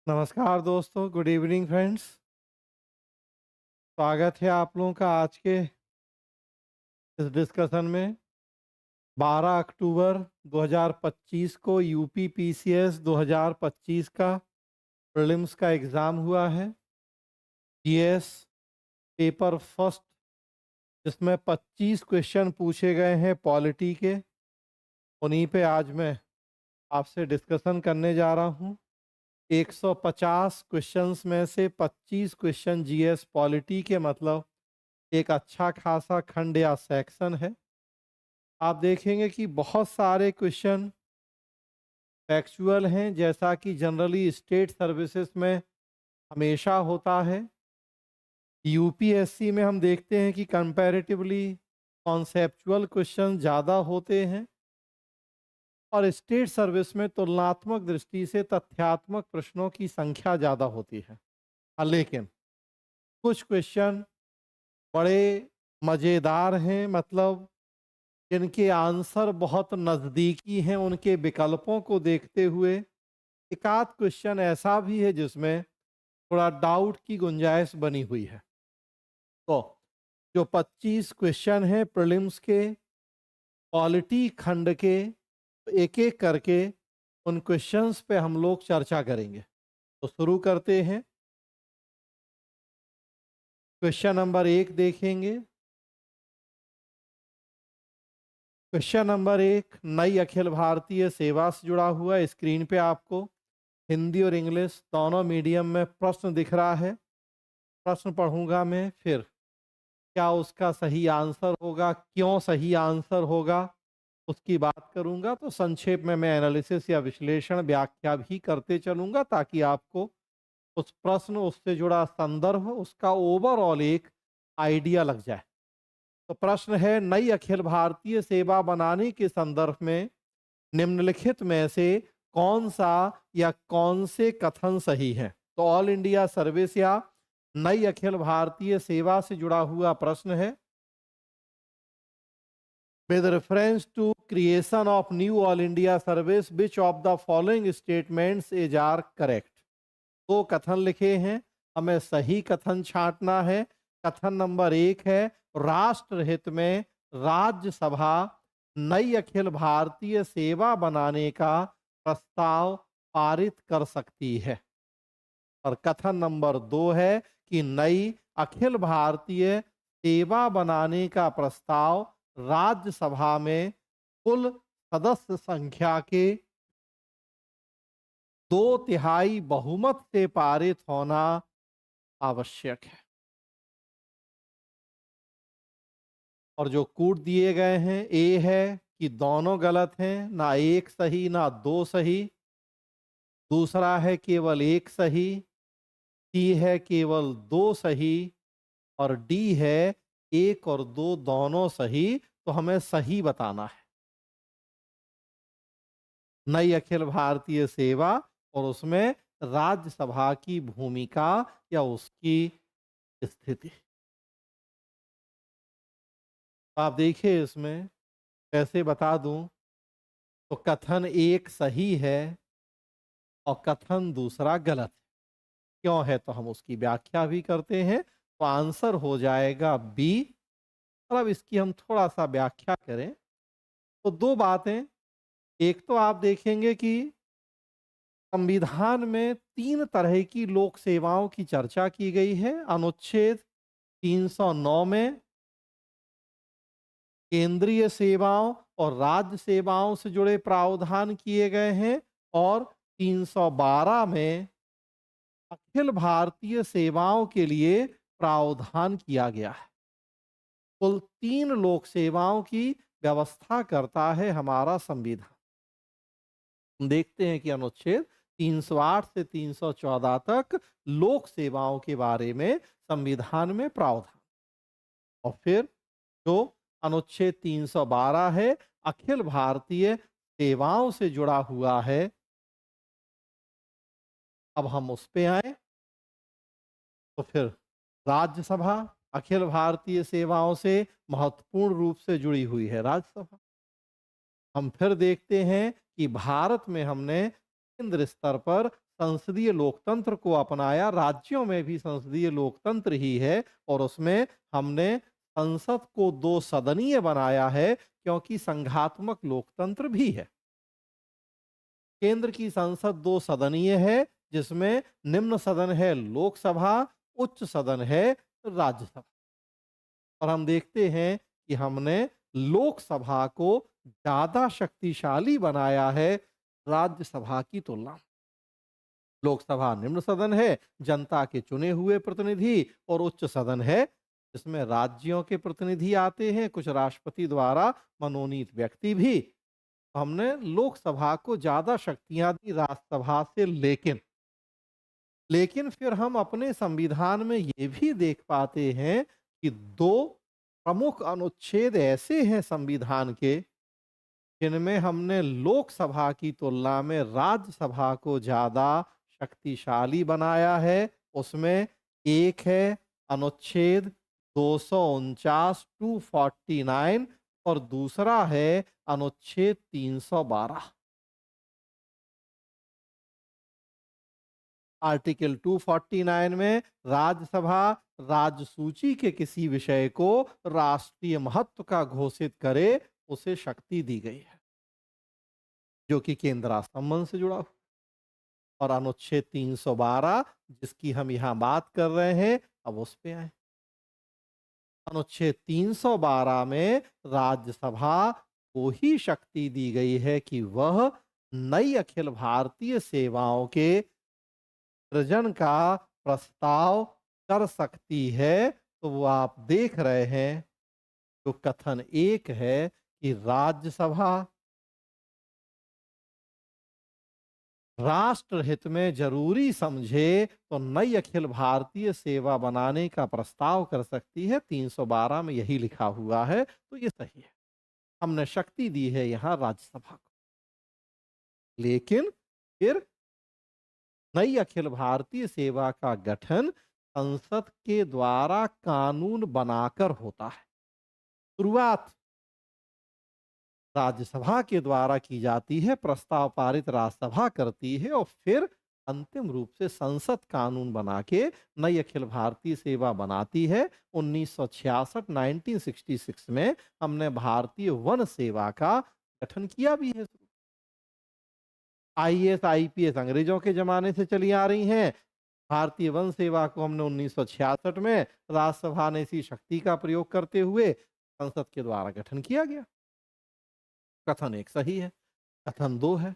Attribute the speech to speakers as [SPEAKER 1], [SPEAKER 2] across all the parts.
[SPEAKER 1] नमस्कार दोस्तों, good evening friends. स्वागत है आप लोगों का आज के इस डिस्कशन में। 12 अक्टूबर 2025 को यूपी पीसीएस 2025 का प्रीलिम्स का एग्ज़ाम हुआ है। जीएस पेपर फर्स्ट, जिसमें 25 क्वेश्चन पूछे गए हैं पॉलिटी के। उन्हीं पे आज मैं आपसे डिस्कशन करने जा रहा हूँ। 150 क्वेश्चंस में से 25 क्वेश्चन जीएस पॉलिटी के, मतलब एक अच्छा खासा खंड या सेक्शन है। आप देखेंगे कि बहुत सारे क्वेश्चन फैक्चुअल हैं, जैसा कि जनरली स्टेट सर्विसेज में हमेशा होता है। यूपीएससी में हम देखते हैं कि कंपैरेटिवली कॉन्सेप्चुअल क्वेश्चन ज़्यादा होते हैं और स्टेट सर्विस में तुलनात्मक दृष्टि से तथ्यात्मक प्रश्नों की संख्या ज़्यादा होती है। लेकिन कुछ क्वेश्चन बड़े मज़ेदार हैं, मतलब जिनके आंसर बहुत नज़दीकी हैं, उनके विकल्पों को देखते हुए एक आध क्वेश्चन ऐसा भी है जिसमें थोड़ा डाउट की गुंजाइश बनी हुई है। तो जो 25 क्वेश्चन हैं प्रीलिम्स के पॉलिटी खंड के, एक एक करके उन क्वेश्चंस पे हम लोग चर्चा करेंगे। तो शुरू करते हैं। क्वेश्चन नंबर 1 देखेंगे। क्वेश्चन नंबर 1 नई अखिल भारतीय सेवा से जुड़ा हुआ है। स्क्रीन पे आपको हिंदी और इंग्लिश दोनों मीडियम में प्रश्न दिख रहा है। प्रश्न पढ़ूंगा मैं, फिर क्या उसका सही आंसर होगा, क्यों सही आंसर होगा, उसकी बात करूंगा। तो संक्षेप में मैं एनालिसिस या विश्लेषण व्याख्या भी करते चलूंगा, ताकि आपको उस प्रश्न, उससे जुड़ा संदर्भ, उसका ओवरऑल एक आइडिया लग जाए। तो प्रश्न है, नई अखिल भारतीय सेवा बनाने के संदर्भ में निम्नलिखित में से कौन सा या कौन से कथन सही है। तो ऑल इंडिया सर्विस या नई अखिल भारतीय सेवा से जुड़ा हुआ प्रश्न है। With reference to creation of new all India service which of the following statements is are correct. दो कथन लिखे हैं, हमें सही कथन छांटना है। कथन नंबर 1 है, राष्ट्र हित में राज्यसभा नई अखिल भारतीय सेवा बनाने का प्रस्ताव पारित कर सकती है। और कथन नंबर 2 है कि नई अखिल भारतीय सेवा बनाने का प्रस्ताव राज्यसभा में कुल सदस्य संख्या के 2/3 बहुमत से पारित होना आवश्यक है। और जो कूट दिए गए हैं, ए है कि दोनों गलत हैं, ना एक सही ना दो सही। दूसरा है केवल एक सही। सी है केवल दो सही। और डी है एक और दो दोनों सही। तो हमें सही बताना है। नई अखिल भारतीय सेवा और उसमें राज्यसभा की भूमिका या उसकी स्थिति। आप देखिए, इसमें कैसे बता दूं। तो कथन एक सही है और कथन दूसरा गलत है। क्यों है, तो हम उसकी व्याख्या भी करते हैं। तो आंसर हो जाएगा बी। और अब इसकी हम थोड़ा सा व्याख्या करें तो दो बातें। एक तो आप देखेंगे कि संविधान में 3 तरह की लोक सेवाओं की चर्चा की गई है। अनुच्छेद 309 में केंद्रीय सेवाओं और राज्य सेवाओं से जुड़े प्रावधान किए गए हैं। और 312 में अखिल भारतीय सेवाओं के लिए प्रावधान किया गया है। कुल 3 लोक सेवाओं की व्यवस्था करता है हमारा संविधान। देखते हैं कि अनुच्छेद 308 से 314 तक लोक सेवाओं के बारे में संविधान में प्रावधान। और फिर जो अनुच्छेद 312 है, अखिल भारतीय सेवाओं से जुड़ा हुआ है। अब हम उस पे आए तो फिर राज्यसभा अखिल भारतीय सेवाओं से महत्वपूर्ण रूप से जुड़ी हुई है राज्यसभा। हम फिर देखते हैं कि भारत में हमने केंद्र स्तर पर संसदीय लोकतंत्र को अपनाया, राज्यों में भी संसदीय लोकतंत्र ही है और उसमें हमने संसद को 2 सदनीय बनाया है क्योंकि संघात्मक लोकतंत्र भी है। केंद्र की संसद 2 सदनीय है जिसमें निम्न सदन है लोकसभा, उच्च सदन है राज्यसभा। और हम देखते हैं कि हमने लोकसभा को ज़्यादा शक्तिशाली बनाया है राज्यसभा की तुलना में। लोकसभा निम्न सदन है, जनता के चुने हुए प्रतिनिधि, और उच्च सदन है जिसमें राज्यों के प्रतिनिधि आते हैं, कुछ राष्ट्रपति द्वारा मनोनीत व्यक्ति भी। हमने लोकसभा को ज़्यादा शक्तियां दी राज्यसभा से, लेकिन फिर हम अपने संविधान में ये भी देख पाते हैं कि 2 प्रमुख अनुच्छेद ऐसे हैं संविधान के जिनमें हमने लोकसभा की तुलना में राज्यसभा को ज़्यादा शक्तिशाली बनाया है। उसमें एक है अनुच्छेद 249 249 और दूसरा है अनुच्छेद 312। आर्टिकल 249 में राज्यसभा राज्य सूची के किसी विषय को राष्ट्रीय महत्व का घोषित करे, उसे शक्ति दी गई है, जो कि केंद्र संबंध से जुड़ा हुआ। और अनुच्छेद 312 जिसकी हम यहाँ बात कर रहे हैं, अब उस पे आए। अनुच्छेद 312 में राज्यसभा को ही शक्ति दी गई है कि वह नई अखिल भारतीय सेवाओं के सृजन का प्रस्ताव कर सकती है। तो वो आप देख रहे हैं, जो कथन 1 है कि राज्यसभा राष्ट्र हित में जरूरी समझे तो नई अखिल भारतीय सेवा बनाने का प्रस्ताव कर सकती है। 312 में यही लिखा हुआ है, तो ये सही है। हमने शक्ति दी है यहाँ राज्यसभा को, लेकिन फिर नई अखिल भारतीय सेवा का गठन संसद के द्वारा कानून बनाकर होता है। शुरुआत राज्यसभा के द्वारा की जाती है, प्रस्ताव पारित राज्यसभा करती है और फिर अंतिम रूप से संसद कानून बना के नई अखिल भारतीय सेवा बनाती है। 1966 1966 में हमने भारतीय वन सेवा का गठन किया भी है। आईएएस आईपीएस अंग्रेजों के जमाने से चली आ रही हैं। भारतीय वन सेवा को हमने 1966 में राज्यसभा ने इसी शक्ति का प्रयोग करते हुए संसद के द्वारा गठन किया गया। कथन 1 सही है। कथन 2 है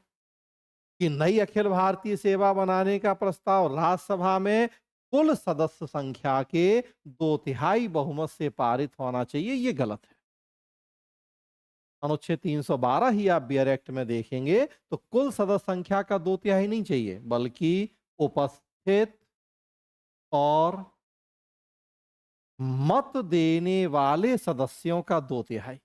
[SPEAKER 1] कि नई अखिल भारतीय सेवा बनाने का प्रस्ताव राज्यसभा में कुल सदस्य संख्या के 2/3 बहुमत से पारित होना चाहिए। ये गलत है। अनुच्छेद 312 ही आप बियर एक्ट में देखेंगे तो कुल सदस्य संख्या का 2/3 नहीं चाहिए, बल्कि उपस्थित और मत देने वाले सदस्यों का 2/3।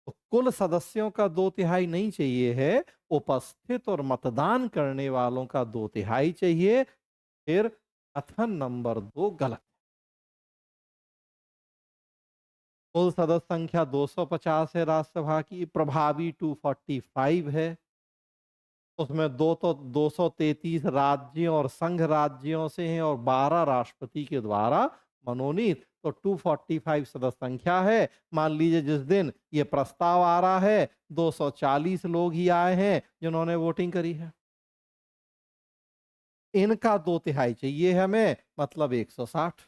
[SPEAKER 1] तो कुल सदस्यों का 2/3 नहीं चाहिए है, उपस्थित और मतदान करने वालों का 2/3 चाहिए। फिर कथन नंबर 2 गलत। कुल सदस्य संख्या 250 है राज्यसभा की, प्रभावी 245 है। उसमें 233 राज्यों और संघ राज्यों से हैं और 12 राष्ट्रपति के द्वारा मनोनीत। तो 245 सदस्य संख्या है। मान लीजिए जिस दिन ये प्रस्ताव आ रहा है 240 लोग ही आए हैं जिन्होंने वोटिंग करी है। इनका 2/3 चाहिए हमें, मतलब 160।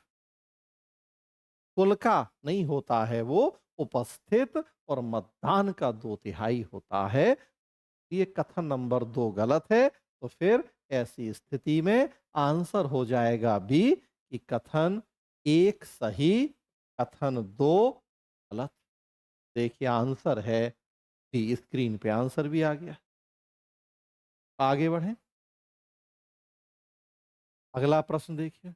[SPEAKER 1] कुल का नहीं होता है, वो उपस्थित और मतदान का 2/3 होता है। ये कथन नंबर 2 गलत है। तो फिर ऐसी स्थिति में आंसर हो जाएगा बी कि कथन 1 सही, कथन 2 गलत। देखिए आंसर है बी। स्क्रीन पे आंसर भी आ गया। आगे बढ़ें। अगला प्रश्न देखिए।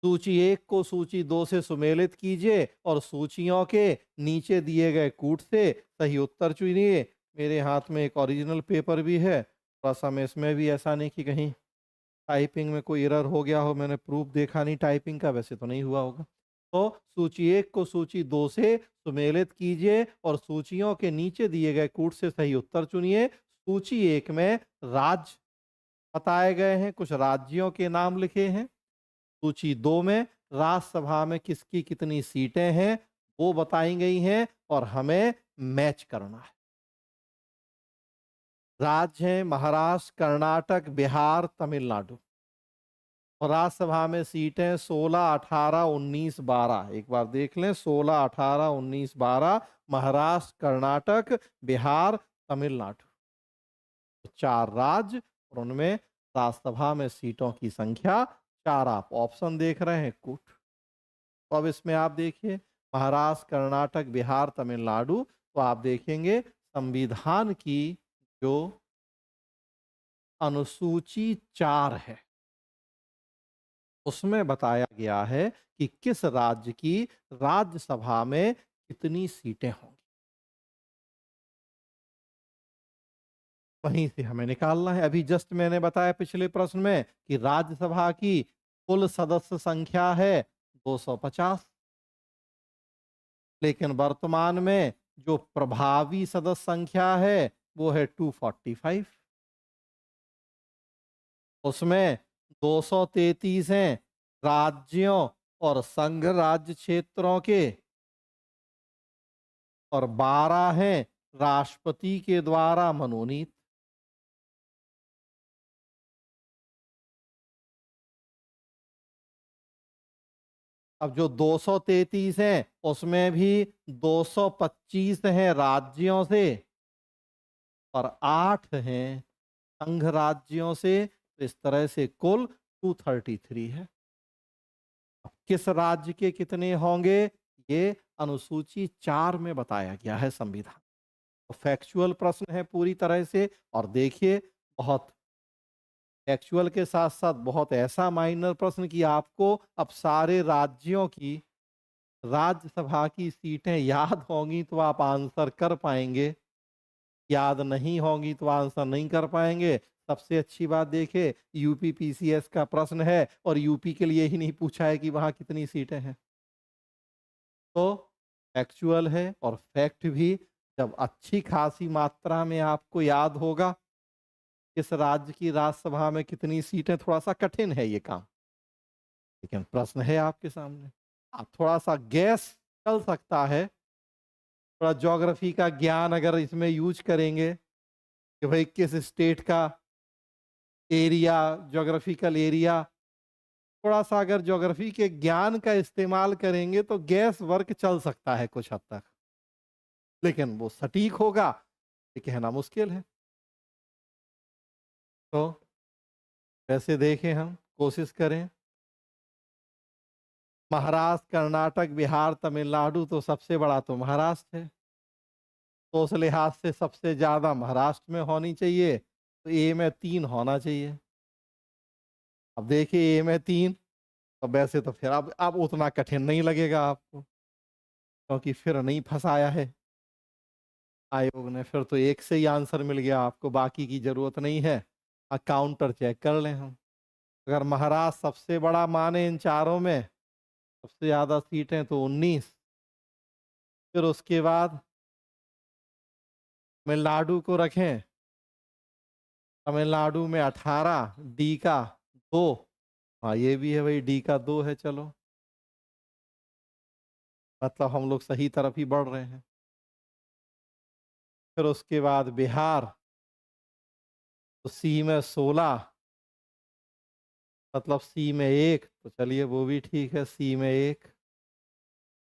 [SPEAKER 1] सूची 1 को सूची 2 से सुमेलित कीजिए और सूचियों के नीचे दिए गए कूट से सही उत्तर चुनिए। मेरे हाथ में एक ओरिजिनल पेपर भी है। थोड़ा सा मैं इसमें भी ऐसा नहीं कि कहीं टाइपिंग में कोई एरर हो गया हो। मैंने प्रूफ देखा नहीं टाइपिंग का, वैसे तो नहीं हुआ होगा। तो सूची 1 को सूची 2 से सुमेलित कीजिए और सूचियों के नीचे दिए गए कूट से सही उत्तर चुनिए। सूची 1 में राज्य बताए गए हैं, कुछ राज्यों के नाम लिखे हैं। सूची 2 में राज्यसभा में किसकी कितनी सीटें हैं वो बताई गई हैं और हमें मैच करना है। राज्य हैं महाराष्ट्र, कर्नाटक, बिहार, तमिलनाडु। और राज्यसभा में सीटें 16, 18, 19, 12। एक बार देख लें, 16, 18, 19, 12 महाराष्ट्र, कर्नाटक, बिहार, तमिलनाडु। तो 4 राज्य और उनमें राज्यसभा में सीटों की संख्या 4। आप ऑप्शन देख रहे हैं कुट। तो अब इसमें आप देखिए महाराष्ट्र, कर्नाटक, बिहार, तमिलनाडु। तो आप देखेंगे संविधान की जो अनुसूची 4 है उसमें बताया गया है कि किस राज्य की राज्यसभा में कितनी सीटें होंगी। वहीं से हमें निकालना है। अभी जस्ट मैंने बताया पिछले प्रश्न में कि राज्यसभा की कुल सदस्य संख्या है 250, लेकिन वर्तमान में जो प्रभावी सदस्य संख्या है वो है 245। उसमें 233 हैं राज्यों और संघ राज्य क्षेत्रों के और 12 हैं राष्ट्रपति के द्वारा मनोनीत। अब जो 233 हैं उसमें भी 225 हैं राज्यों से और 8 हैं संघ राज्यों से। तो इस तरह से कुल 233 है। अब किस राज्य के कितने होंगे ये अनुसूची 4 में बताया गया है संविधान। तो फैक्चुअल प्रश्न है पूरी तरह से। और देखिए बहुत फैक्चुअल के साथ साथ बहुत ऐसा माइनर प्रश्न कि आपको अब सारे राज्यों की राज्यसभा की सीटें याद होंगी तो आप आंसर कर पाएंगे, याद नहीं होंगी तो आंसर नहीं कर पाएंगे। सबसे अच्छी बात देखिए यूपी पीसीएस का प्रश्न है और यूपी के लिए ही नहीं पूछा है कि वहां कितनी सीटें हैं। तो फैक्चुअल है और फैक्ट भी जब अच्छी खासी मात्रा में आपको याद होगा इस राज्य की राज्यसभा में कितनी सीटें, थोड़ा सा कठिन है ये काम, लेकिन प्रश्न है आपके सामने। आप थोड़ा सा गैस चल सकता है, थोड़ा ज्योग्राफी का ज्ञान अगर इसमें यूज करेंगे कि भाई किस स्टेट का एरिया, ज्योग्राफिकल एरिया, थोड़ा सा अगर ज्योग्राफी के ज्ञान का इस्तेमाल करेंगे तो गैस वर्क चल सकता है कुछ हद तक, लेकिन वो सटीक होगा ये कहना मुश्किल है। तो वैसे देखें, हम कोशिश करें। महाराष्ट्र, कर्नाटक, बिहार, तमिलनाडु, तो सबसे बड़ा तो महाराष्ट्र है, तो उस लिहाज से सबसे ज्यादा महाराष्ट्र में होनी चाहिए। तो ए में 3 होना चाहिए। अब देखिए ए में 3, तो वैसे तो फिर अब उतना कठिन नहीं लगेगा आपको, क्योंकि फिर नहीं फंसाया है आयोग ने। फिर तो एक से ही आंसर मिल गया आपको, बाकी की जरूरत नहीं है। काउंटर चेक कर लें हम। अगर महाराष्ट्र सबसे बड़ा माने इन चारों में, सबसे ज्यादा सीटें तो 19, फिर उसके बाद तमिलनाडु को रखें, तमिलनाडु में 18, डी का 2। हाँ ये भी है भाई, डी का 2 है। चलो मतलब हम लोग सही तरफ ही बढ़ रहे हैं। फिर उसके बाद बिहार, तो सी में 16, मतलब सी में 1, तो चलिए वो भी ठीक है। सी में 1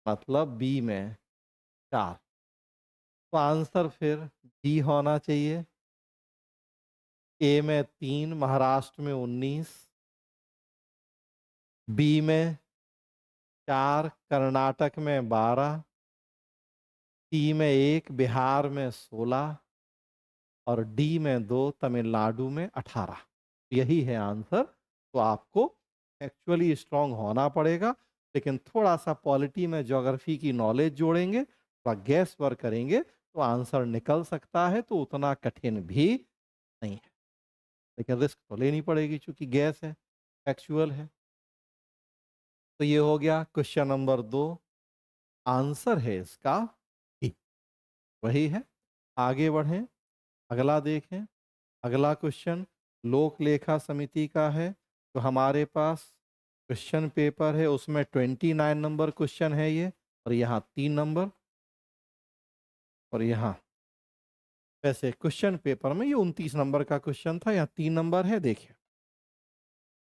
[SPEAKER 1] मतलब बी में 4। तो आंसर फिर डी होना चाहिए। ए में 3, महाराष्ट्र में 19, बी में 4, कर्नाटक में 12, सी में 1, बिहार में 16 और डी में 2, तमिलनाडु में 18। यही है आंसर। तो आपको एक्चुअली स्ट्रांग होना पड़ेगा, लेकिन थोड़ा सा पॉलिटी में ज्योग्राफी की नॉलेज जोड़ेंगे, थोड़ा गैस वर्क करेंगे तो आंसर निकल सकता है। तो उतना कठिन भी नहीं है, लेकिन रिस्क तो लेनी पड़ेगी चूंकि गैस है, एक्चुअल है। तो ये हो गया क्वेश्चन नंबर 2। आंसर है इसका बी, वही है। आगे बढ़ें, अगला देखें। अगला क्वेश्चन लोक लेखा समिति का है। तो हमारे पास क्वेश्चन पेपर है, उसमें 29 नंबर क्वेश्चन है ये, और यहाँ 3 नंबर, और यहाँ वैसे क्वेश्चन पेपर में ये 29 नंबर का क्वेश्चन था, यहाँ 3 नंबर है। देखिए,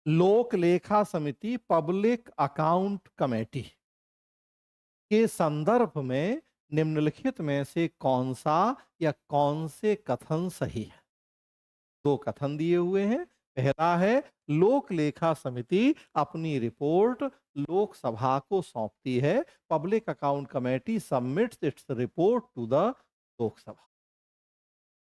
[SPEAKER 1] लोक लेखा समिति पब्लिक अकाउंट कमेटी के संदर्भ में निम्नलिखित में से कौन सा या कौन से कथन सही है? 2 कथन दिए हुए हैं। पहला है, लोक लेखा समिति अपनी रिपोर्ट लोकसभा को सौंपती है। Public account committee submits its report to the Lok Sabha.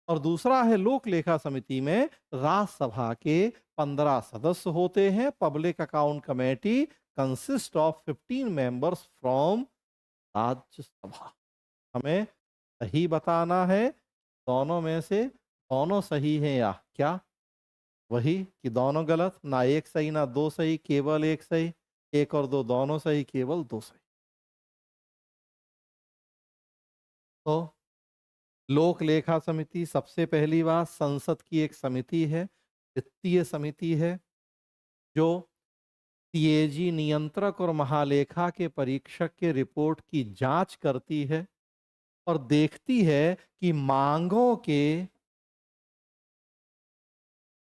[SPEAKER 1] और दूसरा है, लोक लेखा समिति में राज्यसभा के 15 सदस्य होते हैं। Public account committee consist of 15 members from Rajya Sabha. हमें सही बताना है, दोनों में से दोनों सही हैं या क्या? वही कि दोनों गलत, ना एक सही ना दो सही, केवल एक सही। 1 और 2 दोनों सही, केवल 2 सही। तो लोक लेखा समिति सबसे पहली बात संसद की एक समिति है, वित्तीय समिति है, जो सीएजी नियंत्रक और महालेखा के परीक्षक के रिपोर्ट की जांच करती है और देखती है कि मांगों के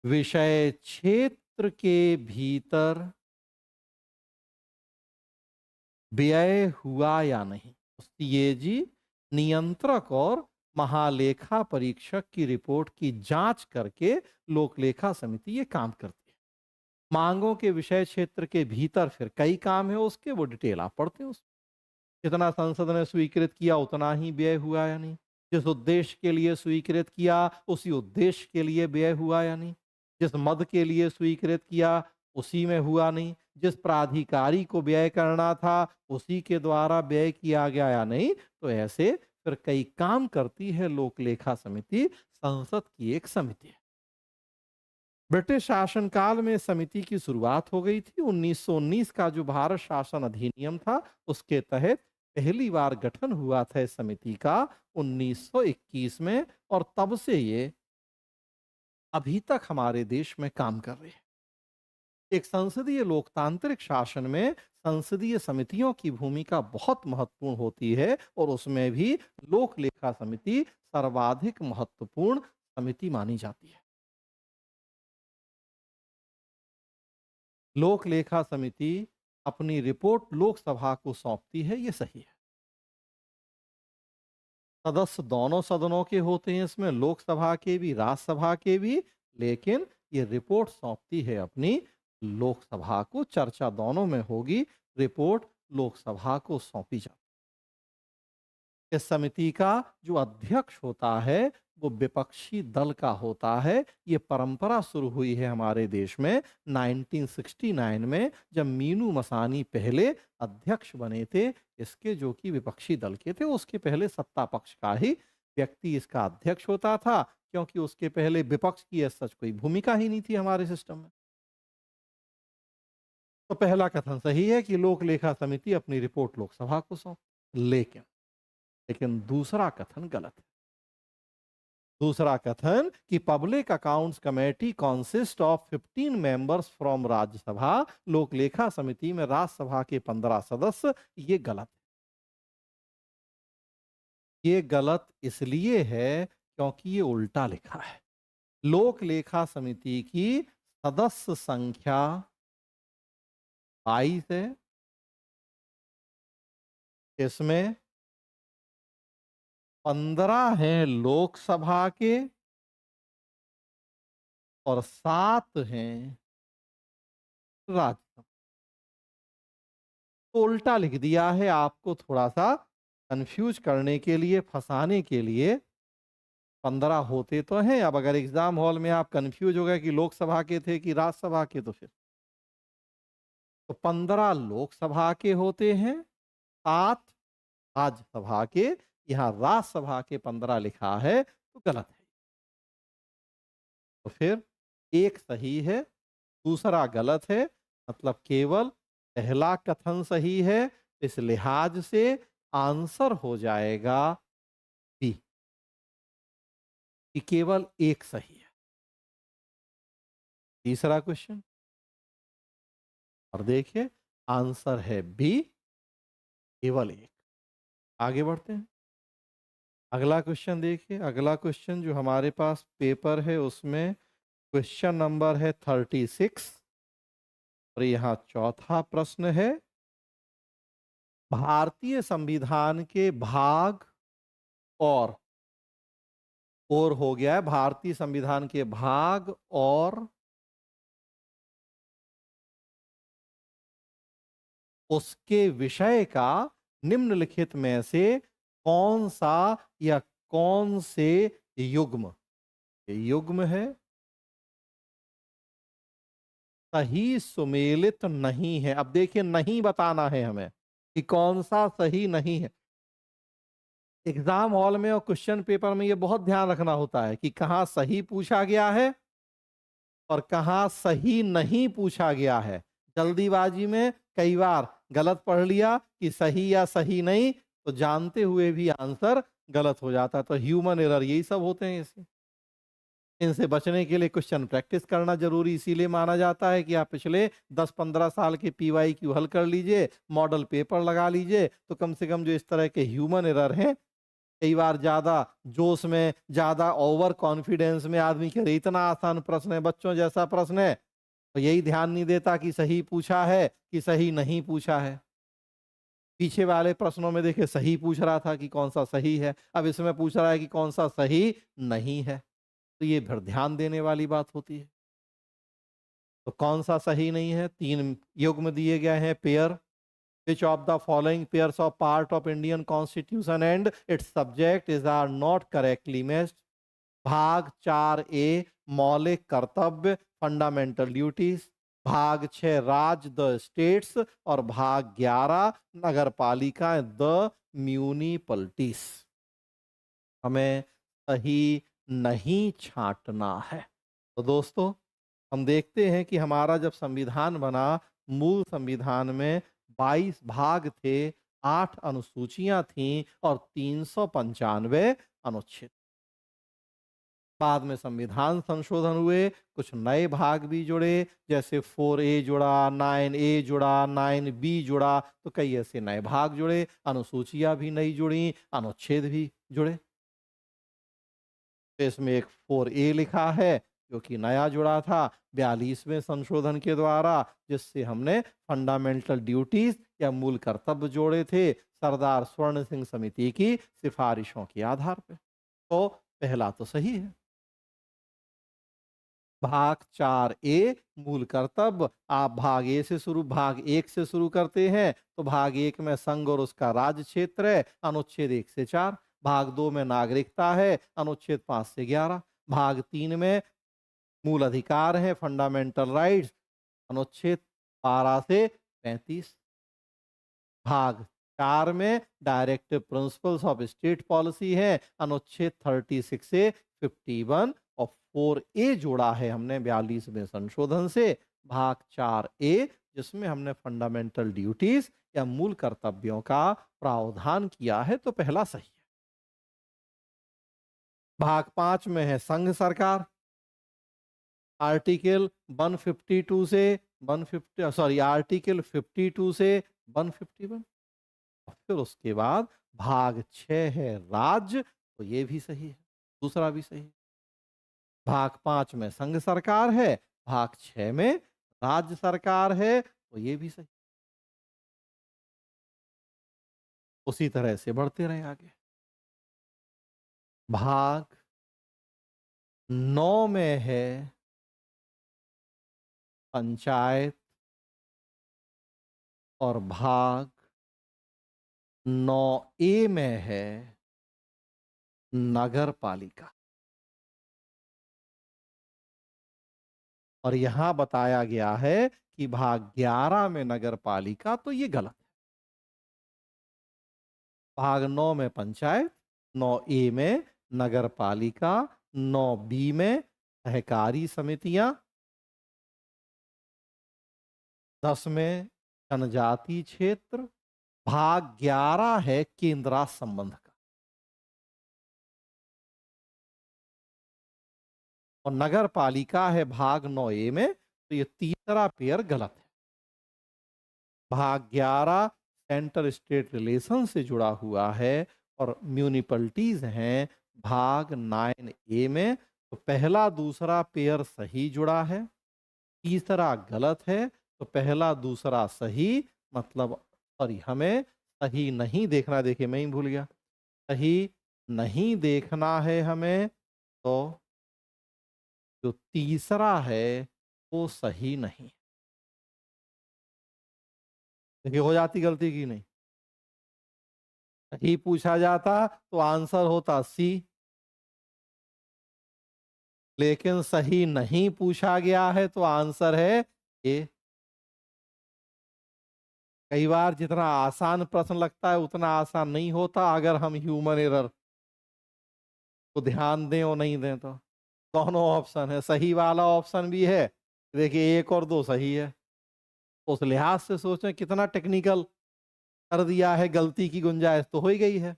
[SPEAKER 1] विषय क्षेत्र के भीतर व्यय हुआ या नहीं। सीएजी नियंत्रक और महालेखा परीक्षक की रिपोर्ट की जांच करके लोकलेखा समिति ये काम करती है। मांगों के विषय क्षेत्र के भीतर फिर कई काम है उसके, वो डिटेल आप पढ़ते हैं। जितना संसद ने स्वीकृत किया उतना ही व्यय हुआ या नहीं, जिस उद्देश्य के लिए स्वीकृत किया उसी उद्देश्य के लिए व्यय हुआ या नहीं, जिस मद के लिए स्वीकृत किया उसी में हुआ नहीं, जिस प्राधिकारी को व्यय करना था उसी के द्वारा व्यय किया गया या नहीं। तो ऐसे फिर कई काम करती है लोक लेखा समिति, संसद की एक समिति है। ब्रिटिश शासनकाल में समिति की शुरुआत हो गई थी। 1919 का जो भारत शासन अधिनियम था उसके तहत पहली बार गठन हुआ था इस समिति का 1921 में, और तब से ये अभी तक हमारे देश में काम कर रही है। एक संसदीय लोकतांत्रिक शासन में संसदीय समितियों की भूमिका बहुत महत्वपूर्ण होती है, और उसमें भी लोक लेखा समिति सर्वाधिक महत्वपूर्ण समिति मानी जाती है। लोक लेखा समिति अपनी रिपोर्ट लोकसभा को सौंपती है, ये सही है। सदस्य दोनों सदनों के होते हैं इसमें, लोकसभा के भी राज्यसभा के भी, लेकिन ये रिपोर्ट सौंपती है अपनी लोकसभा को। चर्चा दोनों में होगी, रिपोर्ट लोकसभा को सौंपी जाती है। इस समिति का जो अध्यक्ष होता है वो विपक्षी दल का होता है। ये परंपरा शुरू हुई है हमारे देश में 1969 में, जब मीनू मसानी पहले अध्यक्ष बने थे इसके, जो कि विपक्षी दल के थे। उसके पहले सत्ता पक्ष का ही व्यक्ति इसका अध्यक्ष होता था, क्योंकि उसके पहले विपक्ष की सच कोई भूमिका ही नहीं थी हमारे सिस्टम में। तो पहला कथन सही है कि लोक लेखा समिति अपनी रिपोर्ट लोकसभा को सौंप, लेकिन लेकिन दूसरा कथन गलत है। दूसरा कथन कि public accounts committee consist of 15 members from Rajya Sabha, लोक लेखा समिति में राज्यसभा के 15 सदस्य, ये गलत है। ये गलत इसलिए है क्योंकि ये उल्टा लिखा है। लोक लेखा समिति की सदस्य संख्या 22 है। इसमें 15 हैं लोकसभा के और 7 हैं राज्यसभा। तो उल्टा लिख दिया है आपको थोड़ा सा कंफ्यूज करने के लिए, फंसाने के लिए। 15 होते तो हैं, अब अगर एग्जाम हॉल में आप कंफ्यूज हो गए कि लोकसभा के थे कि राज्यसभा के, तो फिर तो 15 लोकसभा के होते हैं, 7 राज्यसभा के। यहाँ राज्यसभा के 15 लिखा है तो गलत है। तो फिर एक सही है, दूसरा गलत है, मतलब केवल पहला कथन सही है, इस लिहाज से आंसर हो जाएगा बी, कि केवल एक सही है। तीसरा क्वेश्चन, और देखिए आंसर है बी, केवल एक। आगे बढ़ते हैं। अगला क्वेश्चन देखिए, अगला क्वेश्चन जो हमारे पास पेपर है उसमें क्वेश्चन नंबर है 36, और यहाँ चौथा प्रश्न है, भारतीय संविधान के भाग और हो गया है, भारतीय संविधान के भाग और उसके विषय का निम्नलिखित में से कौन सा या कौन से युग्म, ये युग्म है, सही सुमेलित नहीं है। अब देखिए नहीं बताना है हमें कि कौन सा सही नहीं है। एग्जाम हॉल में और क्वेश्चन पेपर में ये बहुत ध्यान रखना होता है कि कहाँ सही पूछा गया है और कहाँ सही नहीं पूछा गया है। जल्दीबाजी में कई बार गलत पढ़ लिया कि सही या सही नहीं, तो जानते हुए भी आंसर गलत हो जाता है। तो ह्यूमन एरर यही सब होते हैं। इसे इनसे बचने के लिए क्वेश्चन प्रैक्टिस करना जरूरी इसीलिए माना जाता है कि आप पिछले 10-15 साल के PYQ हल कर लीजिए, मॉडल पेपर लगा लीजिए, तो कम से कम जो इस तरह के ह्यूमन एरर हैं, कई बार ज्यादा जोश में, ज्यादा ओवर कॉन्फिडेंस में आदमी कह रहे इतना आसान प्रश्न है, बच्चों जैसा प्रश्न है, तो यही ध्यान नहीं देता कि सही पूछा है कि सही नहीं पूछा है। पीछे वाले प्रश्नों में देखिए सही पूछ रहा था कि कौन सा सही है, अब इसमें पूछ रहा है कि कौन सा सही नहीं है। तो ये फिर ध्यान देने वाली बात होती है। तो कौन सा सही नहीं है? 3 युग्म दिए गए हैं, pair. Which of the following pairs of part of Indian Constitution and its subject is are not correctly matched? भाग 4A मौलिक कर्तव्य फंडामेंटल ड्यूटीज, भाग 6 राज द स्टेट्स, और भाग 11 नगर पालिका द म्यूनिपलिटीज। हमें सही नहीं छांटना है। तो दोस्तों हम देखते हैं कि हमारा जब संविधान बना, मूल संविधान में 22 भाग थे, 8 अनुसूचियां थीं और 395 अनुच्छेद। बाद में संविधान संशोधन हुए, कुछ नए भाग भी जुड़े, जैसे 4A जुड़ा, 9A जुड़ा, 9B जुड़ा, तो कई ऐसे नए भाग जुड़े, अनुसूचियां भी नई जुड़ी, अनुच्छेद भी जुड़े। तो इसमें एक 4A लिखा है जो कि नया जुड़ा था 42वें संशोधन के द्वारा, जिससे हमने फंडामेंटल ड्यूटीज या मूल कर्तव्य जोड़े थे सरदार स्वर्ण सिंह समिति की सिफारिशों के आधार पे। तो पहला तो सही है। भाग 4A मूल कर्तव्य, आप भाग ए से शुरू, भाग 1 से शुरू करते हैं, तो भाग 1 में संघ और उसका राज्य क्षेत्र है, अनुच्छेद 1 से 4। भाग 2 में नागरिकता है, अनुच्छेद 5 से 11। भाग 3 में मूल अधिकार है, फंडामेंटल राइट्स, अनुच्छेद 12 से 35। भाग 4 में directive principles of state policy है, अनुच्छेद 36 से 51, और 4A जोड़ा है हमने 42वें संशोधन से, भाग 4A, जिसमें हमने फंडामेंटल ड्यूटीज या मूल कर्तव्यों का प्रावधान किया है, तो पहला सही है। भाग 5 में है संघ सरकार, आर्टिकल 152 से 150, सॉरी आर्टिकल 52 से 151। फिर उसके बाद भाग 6 है राज्य, तो ये भी सही है, दूसरा भी सही है। भाग 5 में संघ सरकार है, भाग 6 में राज्य सरकार है, तो ये भी सही। उसी तरह से बढ़ते रहे आगे। भाग 9 में है पंचायत, और भाग 9A में है नगर पालिका। और यहां बताया गया है कि भाग 11 में नगर पालिका, तो ये गलत है। भाग 9 में पंचायत, 9A में नगर पालिका, 9B में सहकारी समितियां, 10 में जनजाति क्षेत्र। भाग 11 है केंद्रांत संबंध का। और नगर पालिका है भाग 9A में, तो ये तीसरा पेयर गलत है। भाग 11 सेंटर स्टेट रिलेशन से जुड़ा हुआ है और म्यूनिसिपैलिटीज हैं भाग 9A में, तो पहला दूसरा पेयर सही जुड़ा है, तीसरा गलत है। तो पहला दूसरा सही, मतलब सॉरी, हमें सही नहीं देखना, देखिए मैं ही भूल गया, सही नहीं देखना है हमें, तो जो तीसरा है वो सही नहीं। देखिए हो जाती गलती की नहीं। सही पूछा जाता तो आंसर होता सी, लेकिन सही नहीं पूछा गया है तो आंसर है ए। कई बार जितना आसान प्रश्न लगता है उतना आसान नहीं होता अगर हम ह्यूमन एरर को ध्यान दें और नहीं दें तो। दोनों ऑप्शन है, सही वाला ऑप्शन भी है, देखिए 1 और 2 सही है। तो उस लिहाज से सोचें कितना टेक्निकल कर दिया है, गलती की गुंजाइश तो हो ही गई है।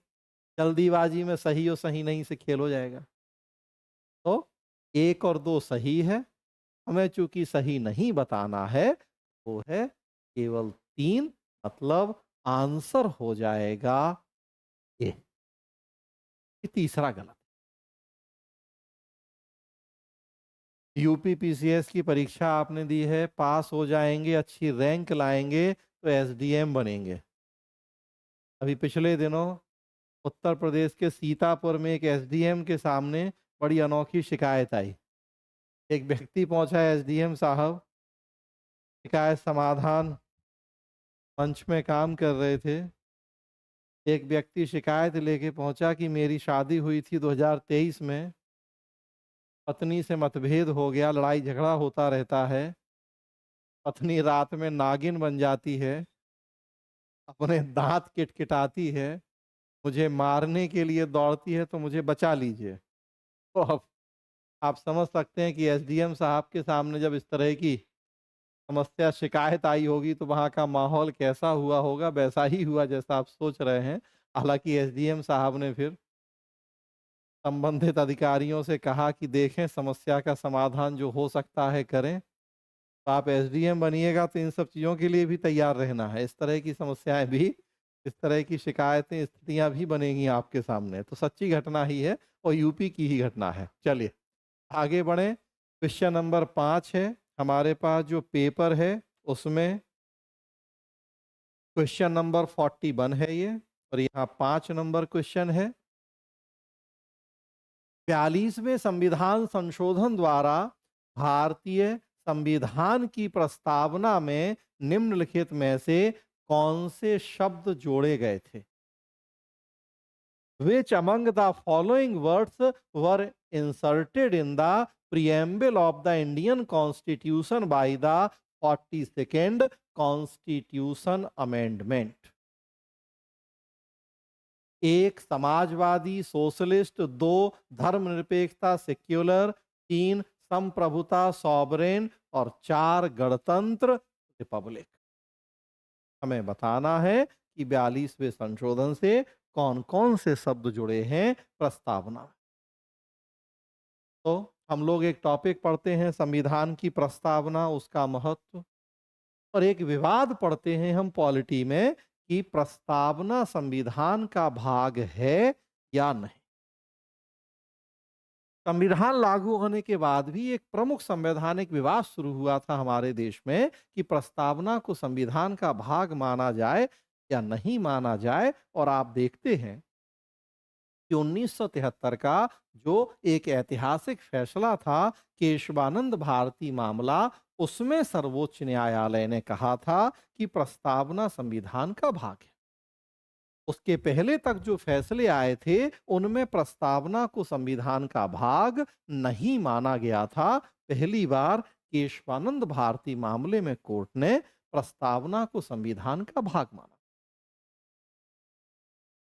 [SPEAKER 1] जल्दीबाजी में सही और सही नहीं से खेल हो जाएगा। तो 1 और 2 सही है, हमें चूंकि सही नहीं बताना है, वो है केवल 3, मतलब आंसर हो जाएगा ये। तीसरा गलत। यूपी पीसीएस की परीक्षा आपने दी है, पास हो जाएंगे, अच्छी रैंक लाएंगे तो एसडीएम बनेंगे। अभी पिछले दिनों उत्तर प्रदेश के सीतापुर में एक एसडीएम के सामने बड़ी अनोखी शिकायत आई। एक व्यक्ति पहुंचा एसडीएम साहब, शिकायत समाधान मंच में काम कर रहे थे। एक व्यक्ति शिकायत लेके पहुंचा कि मेरी शादी हुई थी 2023 में, पत्नी से मतभेद हो गया, लड़ाई झगड़ा होता रहता है, पत्नी रात में नागिन बन जाती है, अपने दांत किटकिटाती है, मुझे मारने के लिए दौड़ती है, तो मुझे बचा लीजिए। तो अब आप समझ सकते हैं कि एसडीएम साहब के सामने जब इस तरह की समस्या शिकायत आई होगी तो वहाँ का माहौल कैसा हुआ होगा। वैसा ही हुआ जैसा आप सोच रहे हैं। हालांकि एसडीएम साहब ने फिर संबंधित अधिकारियों से कहा कि देखें, समस्या का समाधान जो हो सकता है करें। तो आप एसडीएम बनिएगा तो इन सब चीज़ों के लिए भी तैयार रहना है। इस तरह की समस्याएं भी, इस तरह की शिकायतें, स्थितियां भी बनेंगी आपके सामने। तो सच्ची घटना ही है और यूपी की ही घटना है। चलिए आगे बढ़े। क्वेश्चन नंबर 5 है हमारे पास जो पेपर है उसमें। क्वेश्चन नंबर 41 है ये, और यहाँ 5 नंबर क्वेश्चन है। 42वें संविधान संशोधन द्वारा भारतीय संविधान की प्रस्तावना में निम्नलिखित में से कौन से शब्द जोड़े गए थे? Which among the following words were inserted in the preamble of the Indian Constitution by the 42nd Constitution Amendment? एक समाजवादी सोशलिस्ट, 2 धर्मनिरपेक्षता सेक्युलर, 3 संप्रभुता सॉवरेन और 4 गणतंत्र रिपब्लिक। हमें बताना है कि 42वें संशोधन से कौन कौन से शब्द जुड़े हैं प्रस्तावना में। तो हम लोग एक टॉपिक पढ़ते हैं संविधान की प्रस्तावना, उसका महत्व, और एक विवाद पढ़ते हैं हम पॉलिटी में कि प्रस्तावना संविधान का भाग है या नहीं। संविधान लागू होने के बाद भी एक प्रमुख संवैधानिक विवाद शुरू हुआ था हमारे देश में कि प्रस्तावना को संविधान का भाग माना जाए या नहीं माना जाए। और आप देखते हैं कि 1973 का जो एक ऐतिहासिक फैसला था केशवानंद भारती मामला, उसमें सर्वोच्च न्यायालय ने कहा था कि प्रस्तावना संविधान का भाग है। उसके पहले तक जो फैसले आए थे उनमें प्रस्तावना को संविधान का भाग नहीं माना गया था। पहली बार केशवानंद भारती मामले में कोर्ट ने प्रस्तावना को संविधान का भाग माना।